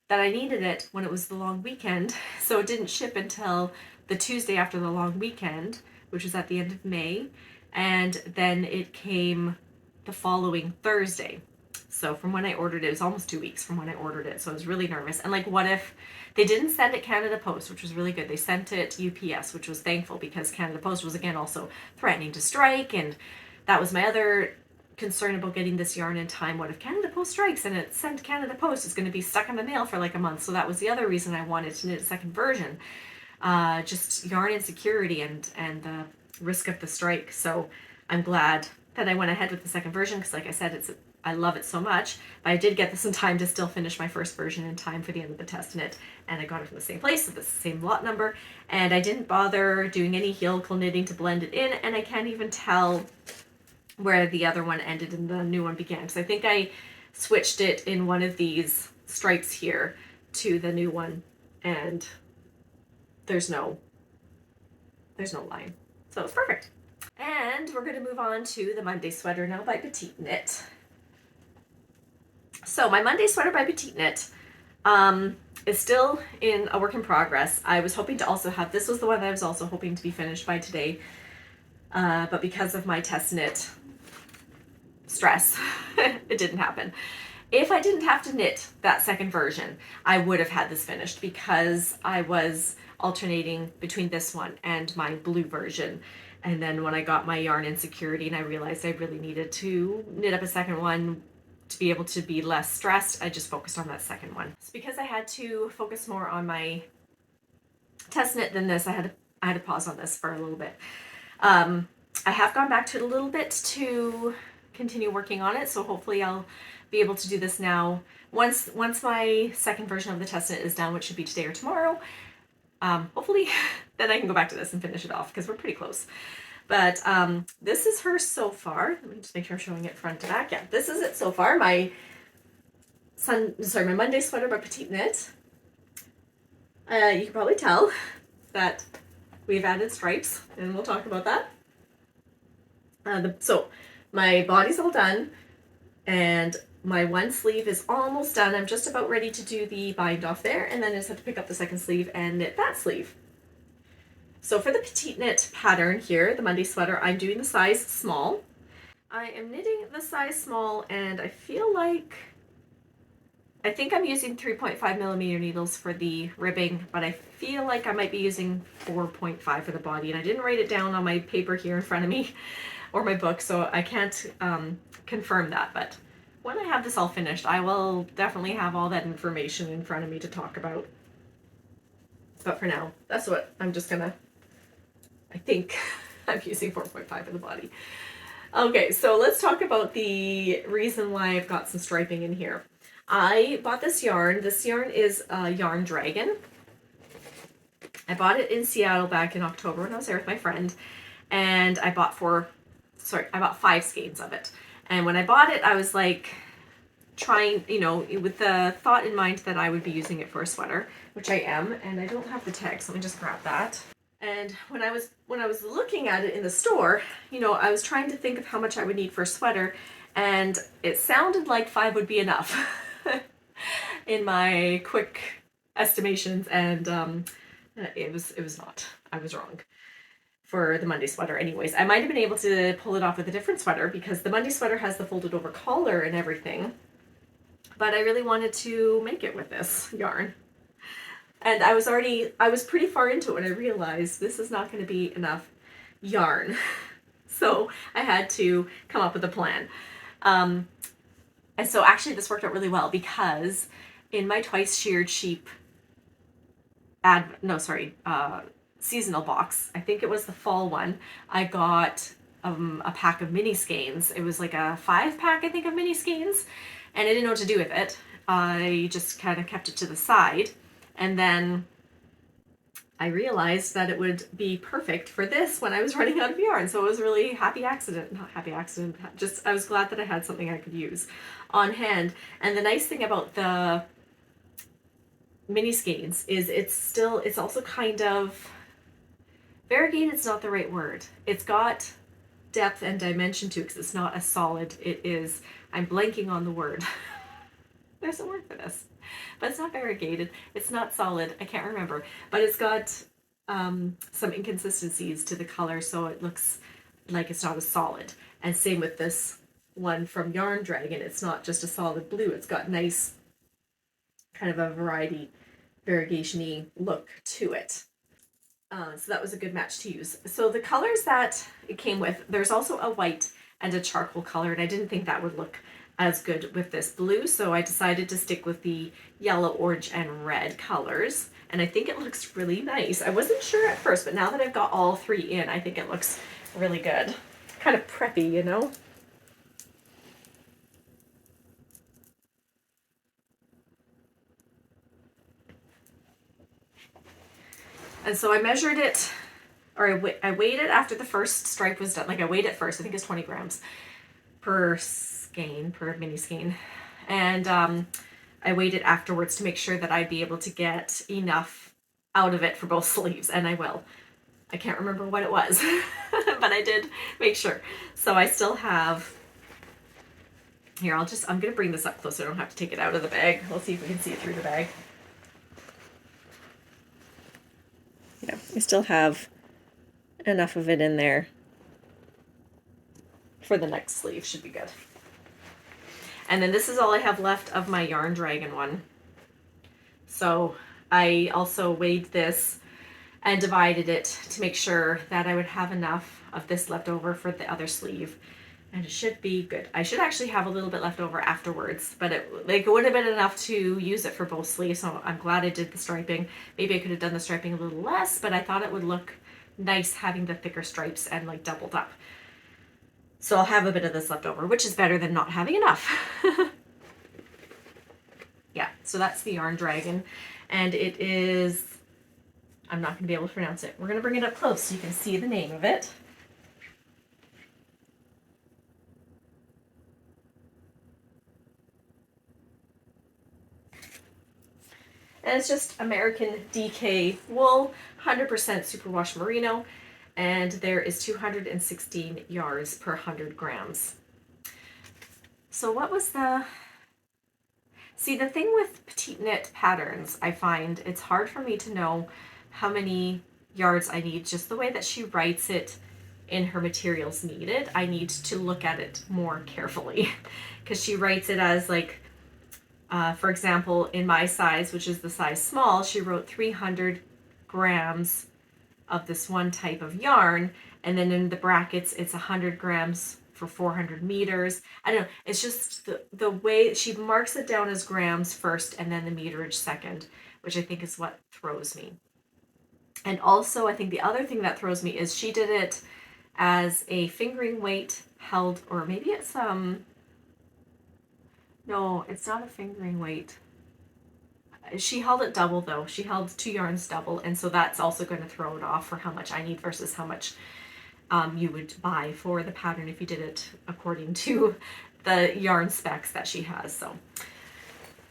that I needed it when it was the long weekend, so it didn't ship until the Tuesday after the long weekend, which was at the end of May, and then it came the following Thursday. So from when I ordered it, it was almost 2 weeks from when I ordered it, so I was really nervous. And like, what if they didn't send it Canada Post, which was really good. They sent it UPS, which was thankful, because Canada Post was again also threatening to strike, and that was my other concern about getting this yarn in time. What if Canada Post strikes and it's sent Canada Post? It's going to be stuck in the mail for like a month. So that was the other reason I wanted to knit a second version. Just yarn insecurity and the risk of the strike. So I'm glad that I went ahead with the second version, because like I said, I love it so much. But I did get this in time to still finish my first version in time for the end of the test knit, and I got it from the same place with the same lot number, and I didn't bother doing any helical knitting to blend it in, and I can't even tell where the other one ended and the new one began, because I think I switched it in one of these stripes here to the new one, and there's no line, so it's perfect. And we're going to move on to the Monday sweater now by Petite Knit. So my Monday sweater by Petite Knit is still in a work in progress. I was hoping to also have, this was the one that I was also hoping to be finished by today, but because of my test knit stress, it didn't happen. If I didn't have to knit that second version, I would have had this finished, because I was alternating between this one and my blue version. And then when I got my yarn insecurity and I realized I really needed to knit up a second one to be able to be less stressed, I just focused on that second one. It's because I had to focus more on my test knit than this. I had to pause on this for a little bit. I have gone back to it a little bit to continue working on it, so hopefully I'll be able to do this now. Once my second version of the test knit is done, which should be today or tomorrow, hopefully then I can go back to this and finish it off, because we're pretty close. But this is her so far. Let me just make sure I'm showing it front to back. Yeah, this is it so far. My Monday sweater by Petite Knit. You can probably tell that we've added stripes, and we'll talk about that. So my body's all done, and my one sleeve is almost done. I'm just about ready to do the bind off there, and then I just have to pick up the second sleeve and knit that sleeve. So for the Petite Knit pattern here, the Monday sweater, I'm doing the size small. I am knitting the size small, and I think I'm using 3.5 millimeter needles for the ribbing, but I feel like I might be using 4.5 for the body, and I didn't write it down on my paper here in front of me or my book, so I can't confirm that. But when I have this all finished, I will definitely have all that information in front of me to talk about. But for now, that's what I'm just gonna, I think I'm using 4.5 for the body. Okay, so let's talk about the reason why I've got some striping in here. I bought this yarn. This yarn is Yarn Dragon. I bought it in Seattle back in October when I was there with my friend, and I bought 5 skeins of it. And when I bought it, I was like trying, with the thought in mind that I would be using it for a sweater, which I am, and I don't have the tag, so let me just grab that. And when I was looking at it in the store, I was trying to think of how much I would need for a sweater, and it sounded like 5 would be enough in my quick estimations, and it was not. I was wrong for the Monday sweater. Anyways, I might have been able to pull it off with a different sweater, because the Monday sweater has the folded over collar and everything, but I really wanted to make it with this yarn. And I was pretty far into it when I realized this is not going to be enough yarn. So I had to come up with a plan. And so actually this worked out really well, because in my Twice Sheared Sheep seasonal box, I think it was the fall one, I got a pack of mini skeins. It was like a 5-pack, I think, of mini skeins, and I didn't know what to do with it. I just kind of kept it to the side, and then I realized that it would be perfect for this when I was running out of yarn. So it was a really not happy accident, just I was glad that I had something I could use on hand. And the nice thing about the mini skeins is it's also kind of variegated. It's not the right word. It's got depth and dimension to it, because it's not a solid. It is, I'm blanking on the word. There's a word for this, but it's not variegated. It's not solid. I can't remember, but it's got some inconsistencies to the color, so it looks like it's not a solid. And same with this one from Yarn Dragon. It's not just a solid blue. It's got nice kind of a variegation-y look to it. So that was a good match to use. So the colors that it came with, there's also a white and a charcoal color, and I didn't think that would look as good with this blue, so I decided to stick with the yellow, orange, and red colors, and I think it looks really nice. I wasn't sure at first, but now that I've got all 3 in, I think it looks really good. Kind of preppy, you know? And so I measured it, or I weighed it after the first stripe was done. Like, I weighed it first. I think it's 20 grams per mini skein. And I weighed it afterwards to make sure that I'd be able to get enough out of it for both sleeves, and I will. I can't remember what it was, but I did make sure. So I still have, here, I'm going to bring this up close so I don't have to take it out of the bag. We'll see if we can see it through the bag. Yeah, I still have enough of it in there for the next sleeve. Should be good. And then this is all I have left of my Yarn Dragon one. So I also weighed this and divided it to make sure that I would have enough of this left over for the other sleeve. and it should be good. I should actually have a little bit left over afterwards, but it would have been enough to use it for both sleeves, so I'm glad I did the striping. Maybe I could have done the striping a little less, but I thought it would look nice having the thicker stripes and like doubled up. So I'll have a bit of this left over, which is better than not having enough. Yeah, so that's the Yarn Dragon, and it is, I'm not going to be able to pronounce it. We're going to bring it up close so you can see the name of it. And it's just American DK wool, 100% superwash merino, and there is 216 yards per 100 grams. So what was the... See, the thing with petite knit patterns, I find it's hard for me to know how many yards I need. Just the way that she writes it in her materials needed, I need to look at it more carefully because she writes it as like, for example, in my size, which is the size small, she wrote 300 grams of this one type of yarn, and then in the brackets it's 100 grams for 400 meters. I don't know, it's just the way she marks it down as grams first and then the meterage second, which I think is what throws me. And also I think the other thing that throws me is she did it as a fingering weight held, or maybe it's no, it's not a fingering weight. She held it double though. She held 2 yarns double, and so that's also going to throw it off for how much I need versus how much you would buy for the pattern if you did it according to the yarn specs that she has. So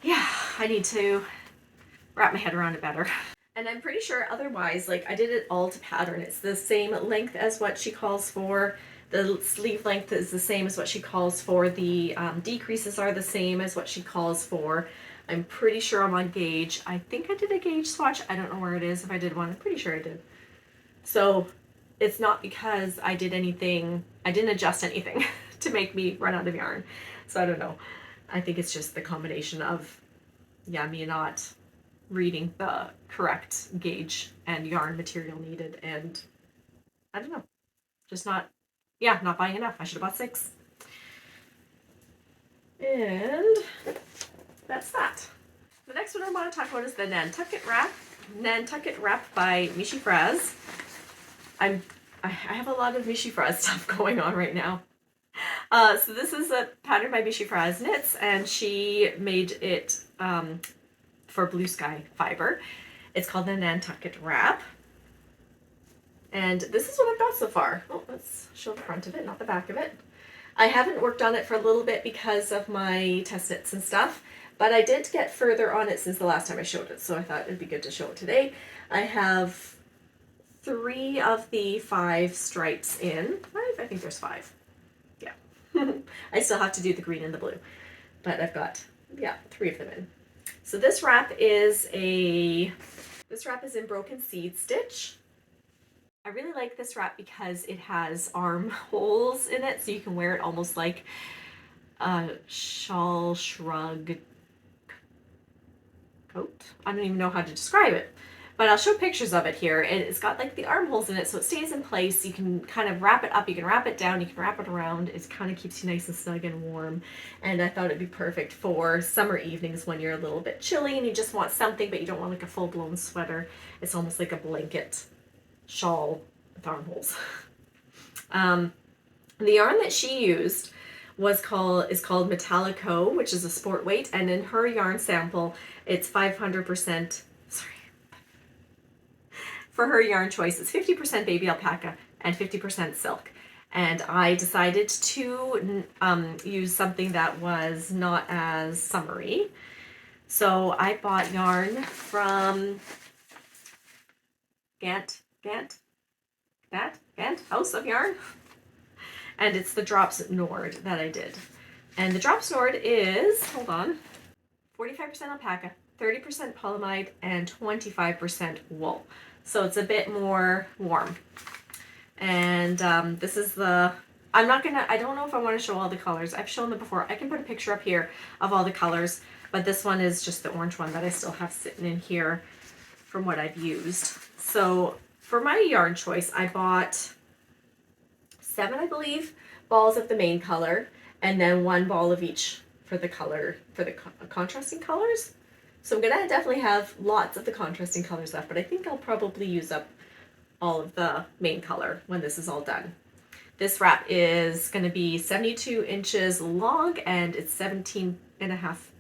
yeah, I need to wrap my head around it better. And I'm pretty sure otherwise, like I did it all to pattern. It's the same length as what she calls for. The sleeve length is the same as what she calls for. The decreases are the same as what she calls for. I'm pretty sure I'm on gauge. I think I did a gauge swatch. I don't know where it is. If I did one, I'm pretty sure I did. So it's not because I did anything, I didn't adjust anything to make me run out of yarn. So I don't know. I think it's just the combination of, yeah, me not reading the correct gauge and yarn material needed, and I don't know, just not buying enough. I should have bought 6. And that's that. The next one I want to talk about is the Nantucket Wrap. Nantucket Wrap by Michi Fraz. I have a lot of Michi Fraz stuff going on right now. So this is a pattern by Michi Fraz Knits, and she made it for Blue Sky Fiber. It's called the Nantucket Wrap. And this is what I've got so far. Oh, let's show the front of it, not the back of it. I haven't worked on it for a little bit because of my test knits and stuff, but I did get further on it since the last time I showed it, so I thought it'd be good to show it today. I have 3 of the 5 stripes in. 5? I think there's 5. Yeah. I still have to do the green and the blue, but I've got, yeah, 3 of them in. So this wrap is in Broken Seed Stitch. I really like this wrap because it has armholes in it, so you can wear it almost like a shawl shrug coat. I don't even know how to describe it, but I'll show pictures of it here. And it's got like the armholes in it, so it stays in place. You can kind of wrap it up, you can wrap it down, you can wrap it around. It kind of keeps you nice and snug and warm. And I thought it'd be perfect for summer evenings when you're a little bit chilly and you just want something, but you don't want like a full-blown sweater. It's almost like a blanket shawl with armholes. The yarn that she used is called Metallico, which is a sport weight, and in her yarn sample it's 500%, for her yarn choice it's 50% baby alpaca and 50% silk. And I decided to use something that was not as summery, so I bought yarn from Gant House of Yarn, and it's the Drops Nord that I did. And the Drops Nord is, hold on, 45% alpaca, 30% polyamide, and 25% wool. So it's a bit more warm. And this is I don't know if I want to show all the colors. I've shown them before. I can put a picture up here of all the colors, but this one is just the orange one that I still have sitting in here from what I've used. So for my yarn choice, I bought 7, I believe, balls of the main color, and then 1 ball of each for the color, for the contrasting colors. So I'm gonna definitely have lots of the contrasting colors left, but I think I'll probably use up all of the main color when this is all done. This wrap is going to be 72 inches long and it's 17 and a half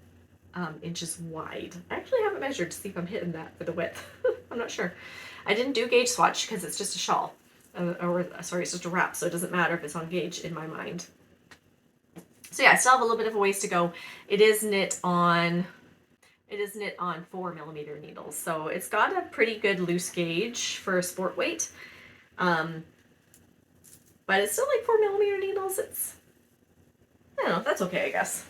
inches wide. I actually haven't measured to see if I'm hitting that for the width. I'm not sure. I didn't do gauge swatch because it's just a shawl, or sorry, it's just a wrap, so it doesn't matter if it's on gauge in my mind. So yeah, I still have a little bit of a ways to go. It is knit on 4mm needles, so it's got a pretty good loose gauge for a sport weight. But it's still like 4mm needles. It's, I don't know, that's okay, I guess.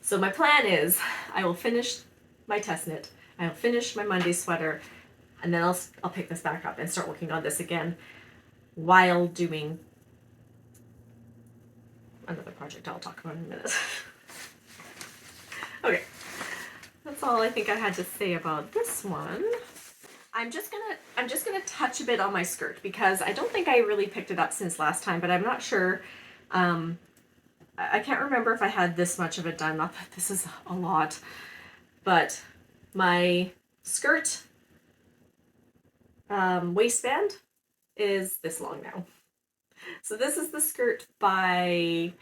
So my plan is I will finish my test knit, I'll finish my Monday sweater, and then I'll pick this back up and start working on this again while doing another project I'll talk about in a minute. Okay, that's all I think I had to say about this one. I'm just gonna touch a bit on my skirt because I don't think I really picked it up since last time, but I'm not sure. I can't remember if I had this much of it done. Not that this is a lot, but my skirt waistband is this long now. So this is the skirt by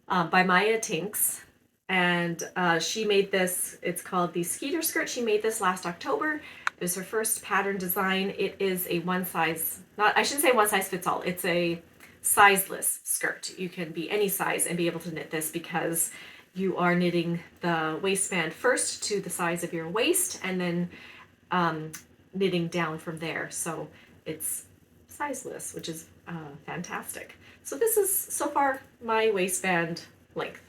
Maya Tinks, and she made this. It's called the Skeeter skirt. She made this last October. It was her first pattern design. It is a one size, not, I shouldn't say one size fits all. It's a sizeless skirt. You can be any size and be able to knit this because you are knitting the waistband first to the size of your waist and then knitting down from there. So it's sizeless, which is fantastic. So this is so far my waistband length.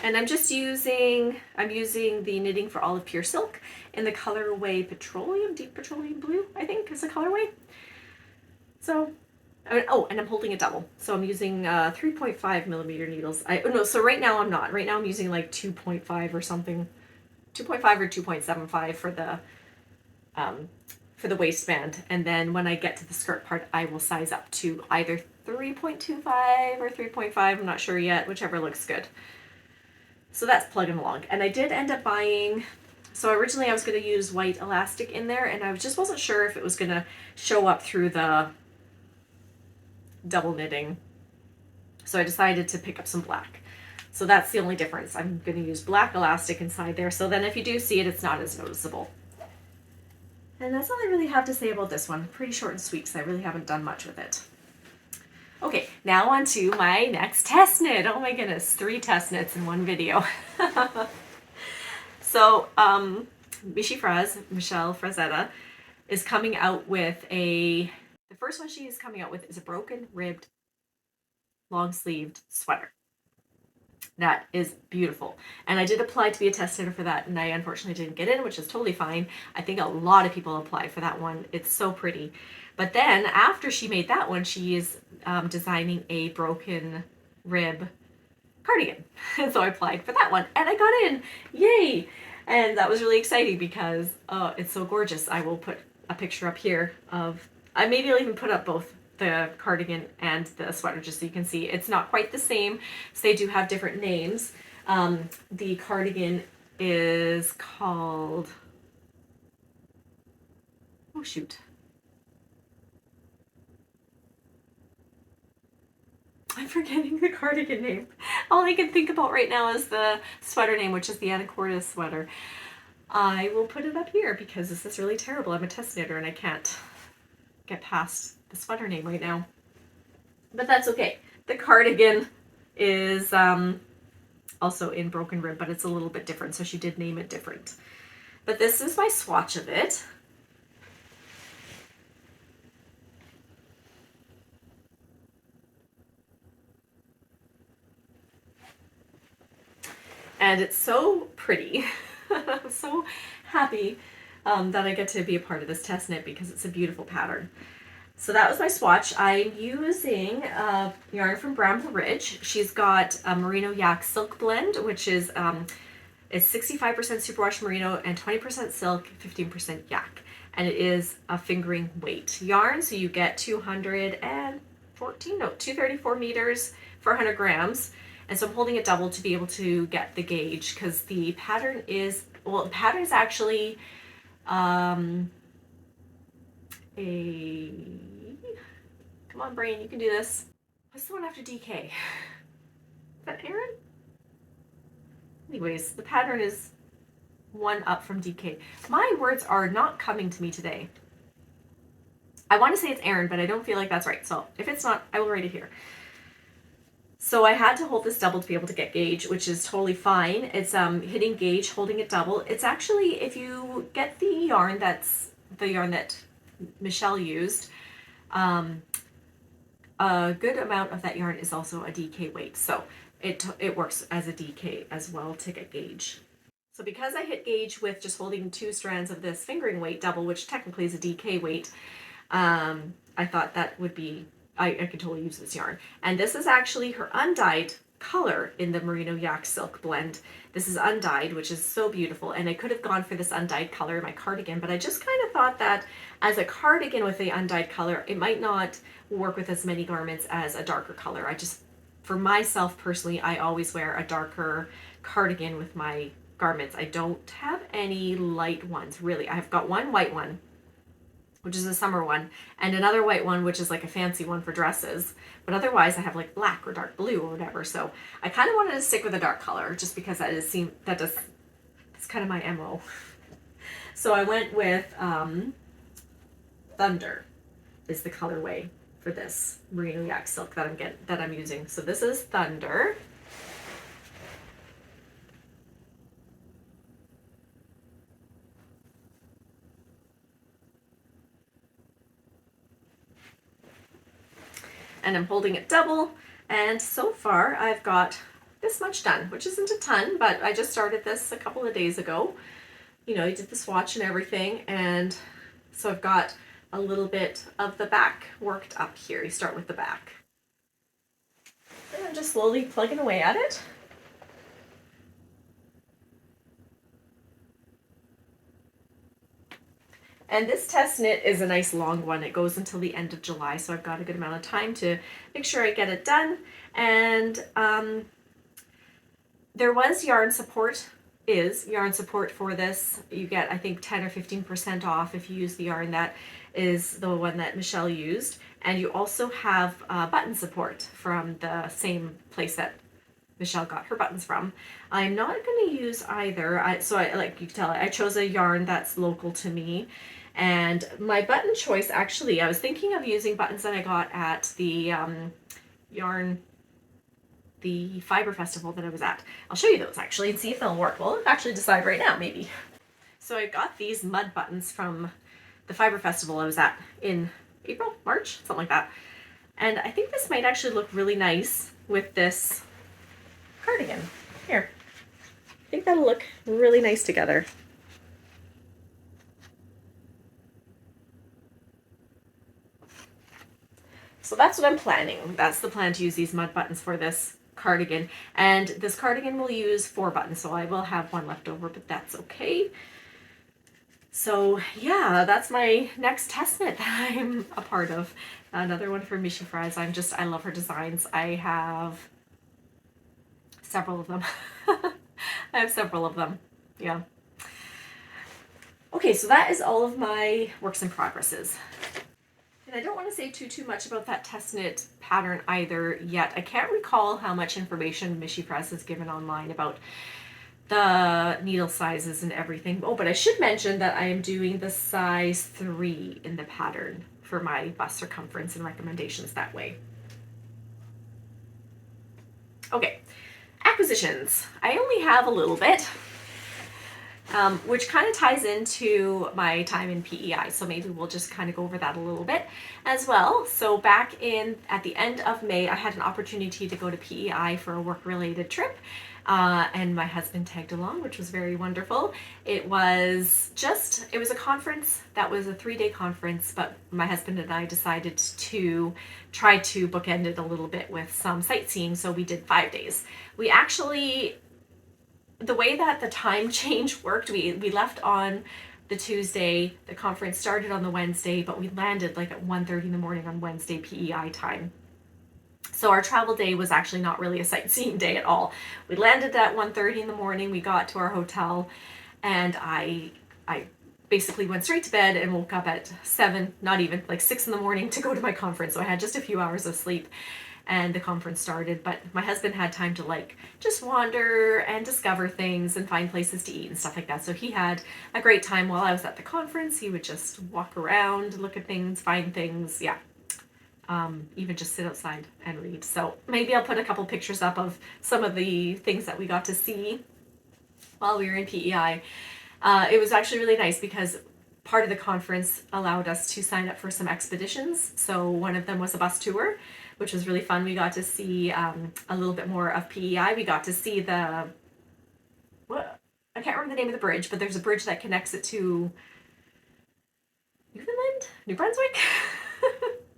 And I'm using the Knitting for Olive Pure Silk in the colorway Petroleum, Deep Petroleum Blue, I think is the colorway. So, oh, and I'm holding a double. So I'm using 3.5mm needles. So right now I'm not. Right now I'm using like 2.5 or something. 2.5 or 2.75 for the waistband. And then when I get to the skirt part, I will size up to either 3.25 or 3.5. I'm not sure yet, whichever looks good. So that's plugging along. And I did end up buying, so originally I was going to use white elastic in there, and I just wasn't sure if it was going to show up through the double knitting. So I decided to pick up some black. So that's the only difference. I'm going to use black elastic inside there. So then if you do see it, it's not as noticeable. And that's all I really have to say about this one. Pretty short and sweet because I really haven't done much with it. Okay, now on to my next test knit. Oh my goodness, 3 test knits in one video. So, Michelle Frazetta, is coming out with the first one she is coming out with is a broken ribbed long sleeved sweater. That is beautiful. And I did apply to be a test knitter for that, and I unfortunately didn't get in, which is totally fine. I think a lot of people apply for that one. It's so pretty. But then after she made that one, she is designing a broken rib cardigan. And so I applied for that one and I got in. Yay! And that was really exciting because it's so gorgeous. I will put a picture up here of, maybe I'll even put up both the cardigan and the sweater just so you can see. It's not quite the same, so they do have different names. The cardigan is called, oh shoot, I'm forgetting the cardigan name. All I can think about right now is the sweater name, which is the Anacortes sweater. I will put it up here because this is really terrible. I'm a test knitter and I can't get past the sweater name right now. But that's okay. The cardigan is also in broken rib, but it's a little bit different, so she did name it different. But this is my swatch of it. And it's so pretty. I'm so happy that I get to be a part of this test knit because it's a beautiful pattern. So that was my swatch. I'm using yarn from Bramble Ridge. She's got a Merino Yak Silk Blend, which is it's 65% superwash merino and 20% silk, 15% yak. And it is a fingering weight yarn, so you get 234 meters for 100 grams. And so I'm holding it double to be able to get the gauge, because the pattern is, well, the pattern is actually come on, brain, you can do this. What's the one after DK? Is that Aaron? Anyways, the pattern is one up from DK. My words are not coming to me today. I want to say it's Aaron, but I don't feel like that's right. So if it's not, I will write it here. So I had to hold this double to be able to get gauge, which is totally fine. It's hitting gauge, holding it double. It's actually, if you get the yarn that's the yarn that Michelle used, a good amount of that yarn is also a DK weight. So it works as a DK as well to get gauge. So because I hit gauge with just holding 2 strands of this fingering weight double, which technically is a DK weight, I thought that would be, I could totally use this yarn. And this is actually her undyed color in the Merino Yak Silk Blend. This is undyed, which is so beautiful. And I could have gone for this undyed color in my cardigan, but I just kind of thought that as a cardigan with the undyed color, it might not work with as many garments as a darker color. For myself personally, I always wear a darker cardigan with my garments. I don't have any light ones, really. I've got one white one, which is a summer one, and another white one, which is like a fancy one for dresses. But otherwise, I have like black or dark blue or whatever. So I kind of wanted to stick with a dark color, just because that's kind of my MO. So I went with Thunder is the colorway for this Merino Yak Silk that I'm using. So this is Thunder. And I'm holding it double, and so far I've got this much done, which isn't a ton, but I just started this a couple of days ago. You know, I did the swatch and everything, and so I've got a little bit of the back worked up here. You start with the back. And I'm just slowly plugging away at it. And this test knit is a nice long one. It goes until the end of July, so I've got a good amount of time to make sure I get it done. And there was yarn support for this. You get, I think, 10 or 15% off if you use the yarn that is the one that Michelle used. And you also have button support from the same place that Michelle got her buttons from. I'm not going to use either. Like you can tell, I chose a yarn that's local to me. And my button choice, actually, I was thinking of using buttons that I got at the Fiber Festival that I was at. I'll show you those actually and see if they'll work. Well, I'll actually decide right now, maybe. So I got these mud buttons from the Fiber Festival I was at in April, March, something like that. And I think this might actually look really nice with this cardigan. Here. I think that'll look really nice together. So that's what I'm planning. That's the plan, to use these mud buttons for this cardigan. And this cardigan will use 4 buttons, so I will have 1 left over, but that's okay. So yeah, that's my next test knit that I'm a part of. Another one for Michi Fries. I love her designs. I have several of them. I have several of them. Yeah. Okay, so that is all of my works in progresses. And I don't want to say too much about that test knit pattern either yet. I can't recall how much information Michi Press has given online about the needle sizes and everything. Oh, but I should mention that I am doing the size 3 in the pattern for my bust circumference and recommendations that way. Okay, acquisitions. I only have a little bit. Which kind of ties into my time in PEI. So maybe we'll just kind of go over that a little bit as well. So back at the end of May, I had an opportunity to go to PEI for a work-related trip. And my husband tagged along, which was very wonderful. It was a conference that was a 3-day conference, but my husband and I decided to try to bookend it a little bit with some sightseeing, so we did 5 days. We actually, the way that the time change worked, we left on the Tuesday, the conference started on the Wednesday, but we landed like at 1:30 in the morning on Wednesday PEI time. So our travel day was actually not really a sightseeing day at all. We landed at 1:30 in the morning, we got to our hotel, and I basically went straight to bed and woke up at 7, not even, like 6 in the morning to go to my conference. So I had just a few hours of sleep and the conference started, but my husband had time to like just wander and discover things and find places to eat and stuff like that. So he had a great time while I was at the conference. He would just walk around, look at things, find things. Yeah. Even just sit outside and read. So maybe I'll put a couple pictures up of some of the things that we got to see while we were in PEI. It was actually really nice because part of the conference allowed us to sign up for some expeditions. So one of them was a bus tour, which was really fun. We got to see a little bit more of PEI. We got to see I can't remember the name of the bridge, but there's a bridge that connects it to Newfoundland, New Brunswick,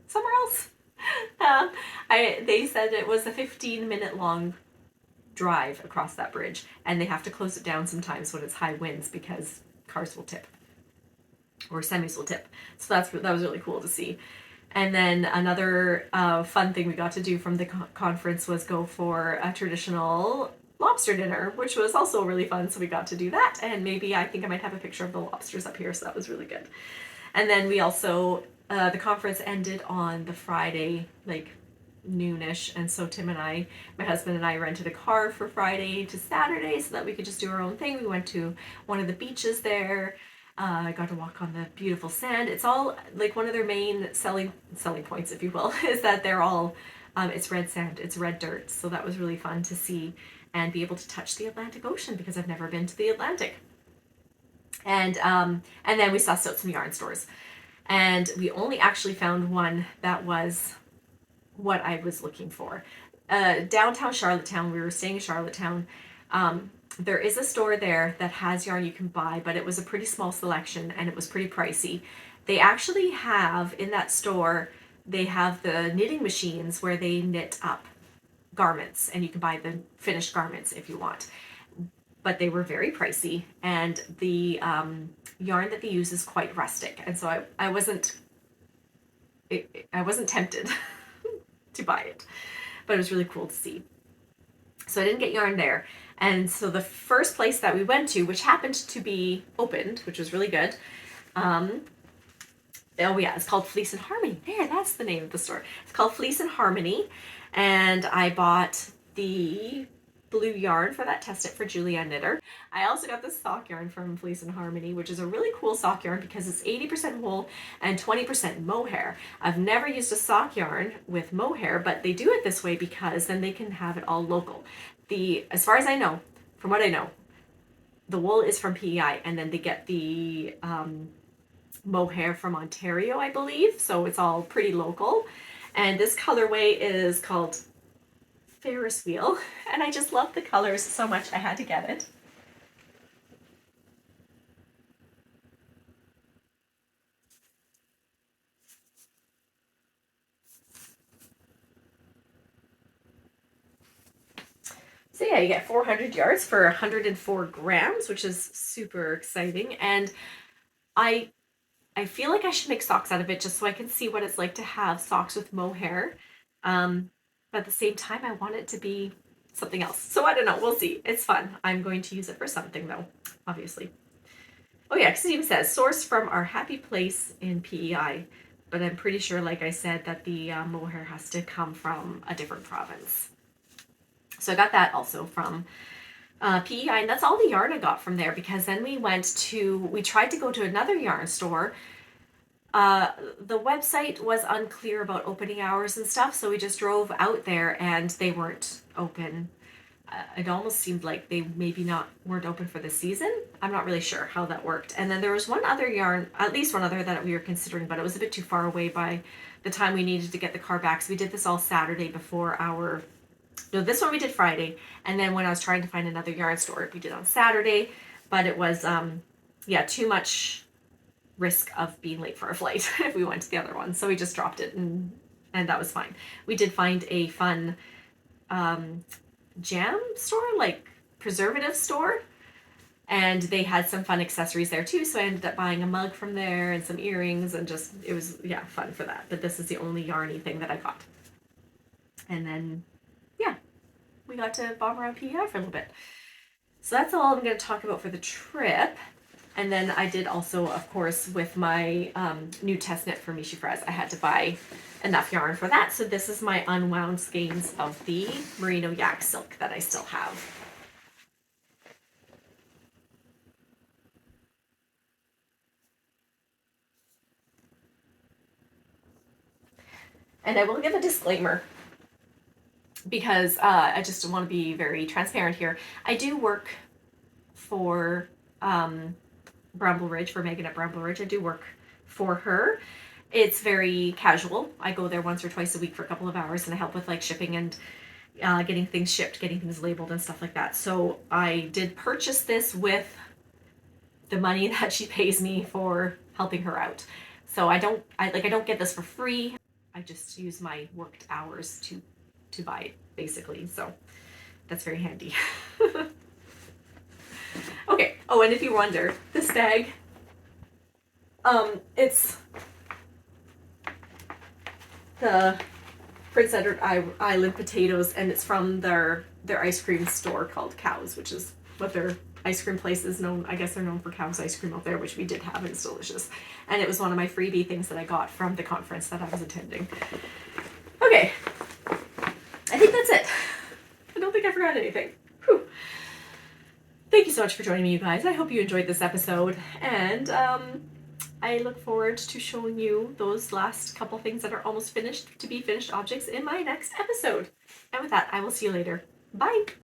somewhere else. They said it was a 15-minute long drive across that bridge, and they have to close it down sometimes when it's high winds because cars will tip or semis will tip. So that was really cool to see. And then another fun thing we got to do from the conference was go for a traditional lobster dinner, which was also really fun. So we got to do that, and maybe I think I might have a picture of the lobsters up here, so that was really good. And then we also the conference ended on the Friday, like noonish, and so my husband and I rented a car for Friday to Saturday so that we could just do our own thing. We went to one of the beaches there. I got to walk on the beautiful sand. It's all like one of their main selling points, if you will, is that they're all it's red sand, it's red dirt. So that was really fun to see and be able to touch the Atlantic Ocean because I've never been to the Atlantic. And then we sussed out some yarn stores. And we only actually found one that was what I was looking for. Downtown Charlottetown, we were staying in Charlottetown. There is a store there that has yarn you can buy, but it was a pretty small selection and it was pretty pricey. They actually have, in that store, they have the knitting machines where they knit up garments, and you can buy the finished garments if you want. But they were very pricey, and the yarn that they use is quite rustic, and so I wasn't tempted to buy it, but it was really cool to see. So I didn't get yarn there, and so the first place that we went to, which happened to be opened, which was really good. It's called Fleece and Harmony. There, that's the name of the store. It's called Fleece and Harmony, and I bought the blue yarn for that test it for Julianne Knitter. I also got this sock yarn from Fleece and Harmony, which is a really cool sock yarn because it's 80% wool and 20% mohair. I've never used a sock yarn with mohair, but they do it this way because then they can have it all local. As far as I know, from what I know, the wool is from PEI, and then they get the mohair from Ontario, I believe. So it's all pretty local. And this colorway is called Ferris Wheel, and I just love the colors so much I had to get it. So yeah, you get 400 yards for 104 grams, which is super exciting. And I feel like I should make socks out of it just so I can see what it's like to have socks with mohair. But at the same time, I want it to be something else. So I don't know. We'll see. It's fun. I'm going to use it for something, though, obviously. Oh, yeah, because it even says, sourced from our happy place in PEI. But I'm pretty sure, like I said, that the mohair has to come from a different province. So I got that also from PEI, and that's all the yarn I got from there, because then we tried to go to another yarn store. The website was unclear about opening hours and stuff, so we just drove out there and they weren't open. It almost seemed like they maybe weren't open for the season. I'm not really sure how that worked. And then there was one other yarn, at least one other that we were considering, but it was a bit too far away by the time we needed to get the car back. So we did this all Saturday before our No, this one we did Friday, and then when I was trying to find another yarn store, we did on Saturday, but it was yeah, too much risk of being late for a flight if we went to the other one, so we just dropped it, and that was fine. We did find a fun jam store, like preservative store, and they had some fun accessories there too, so I ended up buying a mug from there and some earrings, and just, it was, yeah, fun for that. But this is the only yarny thing that I got. And then, yeah, we got to bomb around PEI for a little bit. So that's all I'm going to talk about for the trip. And then I did also, of course, with my new test knit for Mishi Frez, I had to buy enough yarn for that. So this is my unwound skeins of the merino yak silk that I still have. And I will give a disclaimer because I just want to be very transparent here. I do work for Bramble Ridge, for Megan at Bramble Ridge. I do work for her. It's very casual. I go there once or twice a week for a couple of hours, and I help with like shipping and getting things shipped, getting things labeled and stuff like that. So I did purchase this with the money that she pays me for helping her out. So I don't get this for free. I just use my worked hours to buy it, basically. So that's very handy. Okay. Oh, and if you wonder, this bag, it's the Prince Edward Island potatoes, and it's from their ice cream store called Cows, which is what their ice cream place is known. I guess they're known for Cows ice cream out there, which we did have, and it's delicious. And it was one of my freebie things that I got from the conference that I was attending. Okay, I think that's it. I don't think I forgot anything. Whew. Thank you so much for joining me, you guys. I hope you enjoyed this episode, and I look forward to showing you those last couple things that are almost finished, to be finished objects in my next episode. And with that, I will see you later. Bye!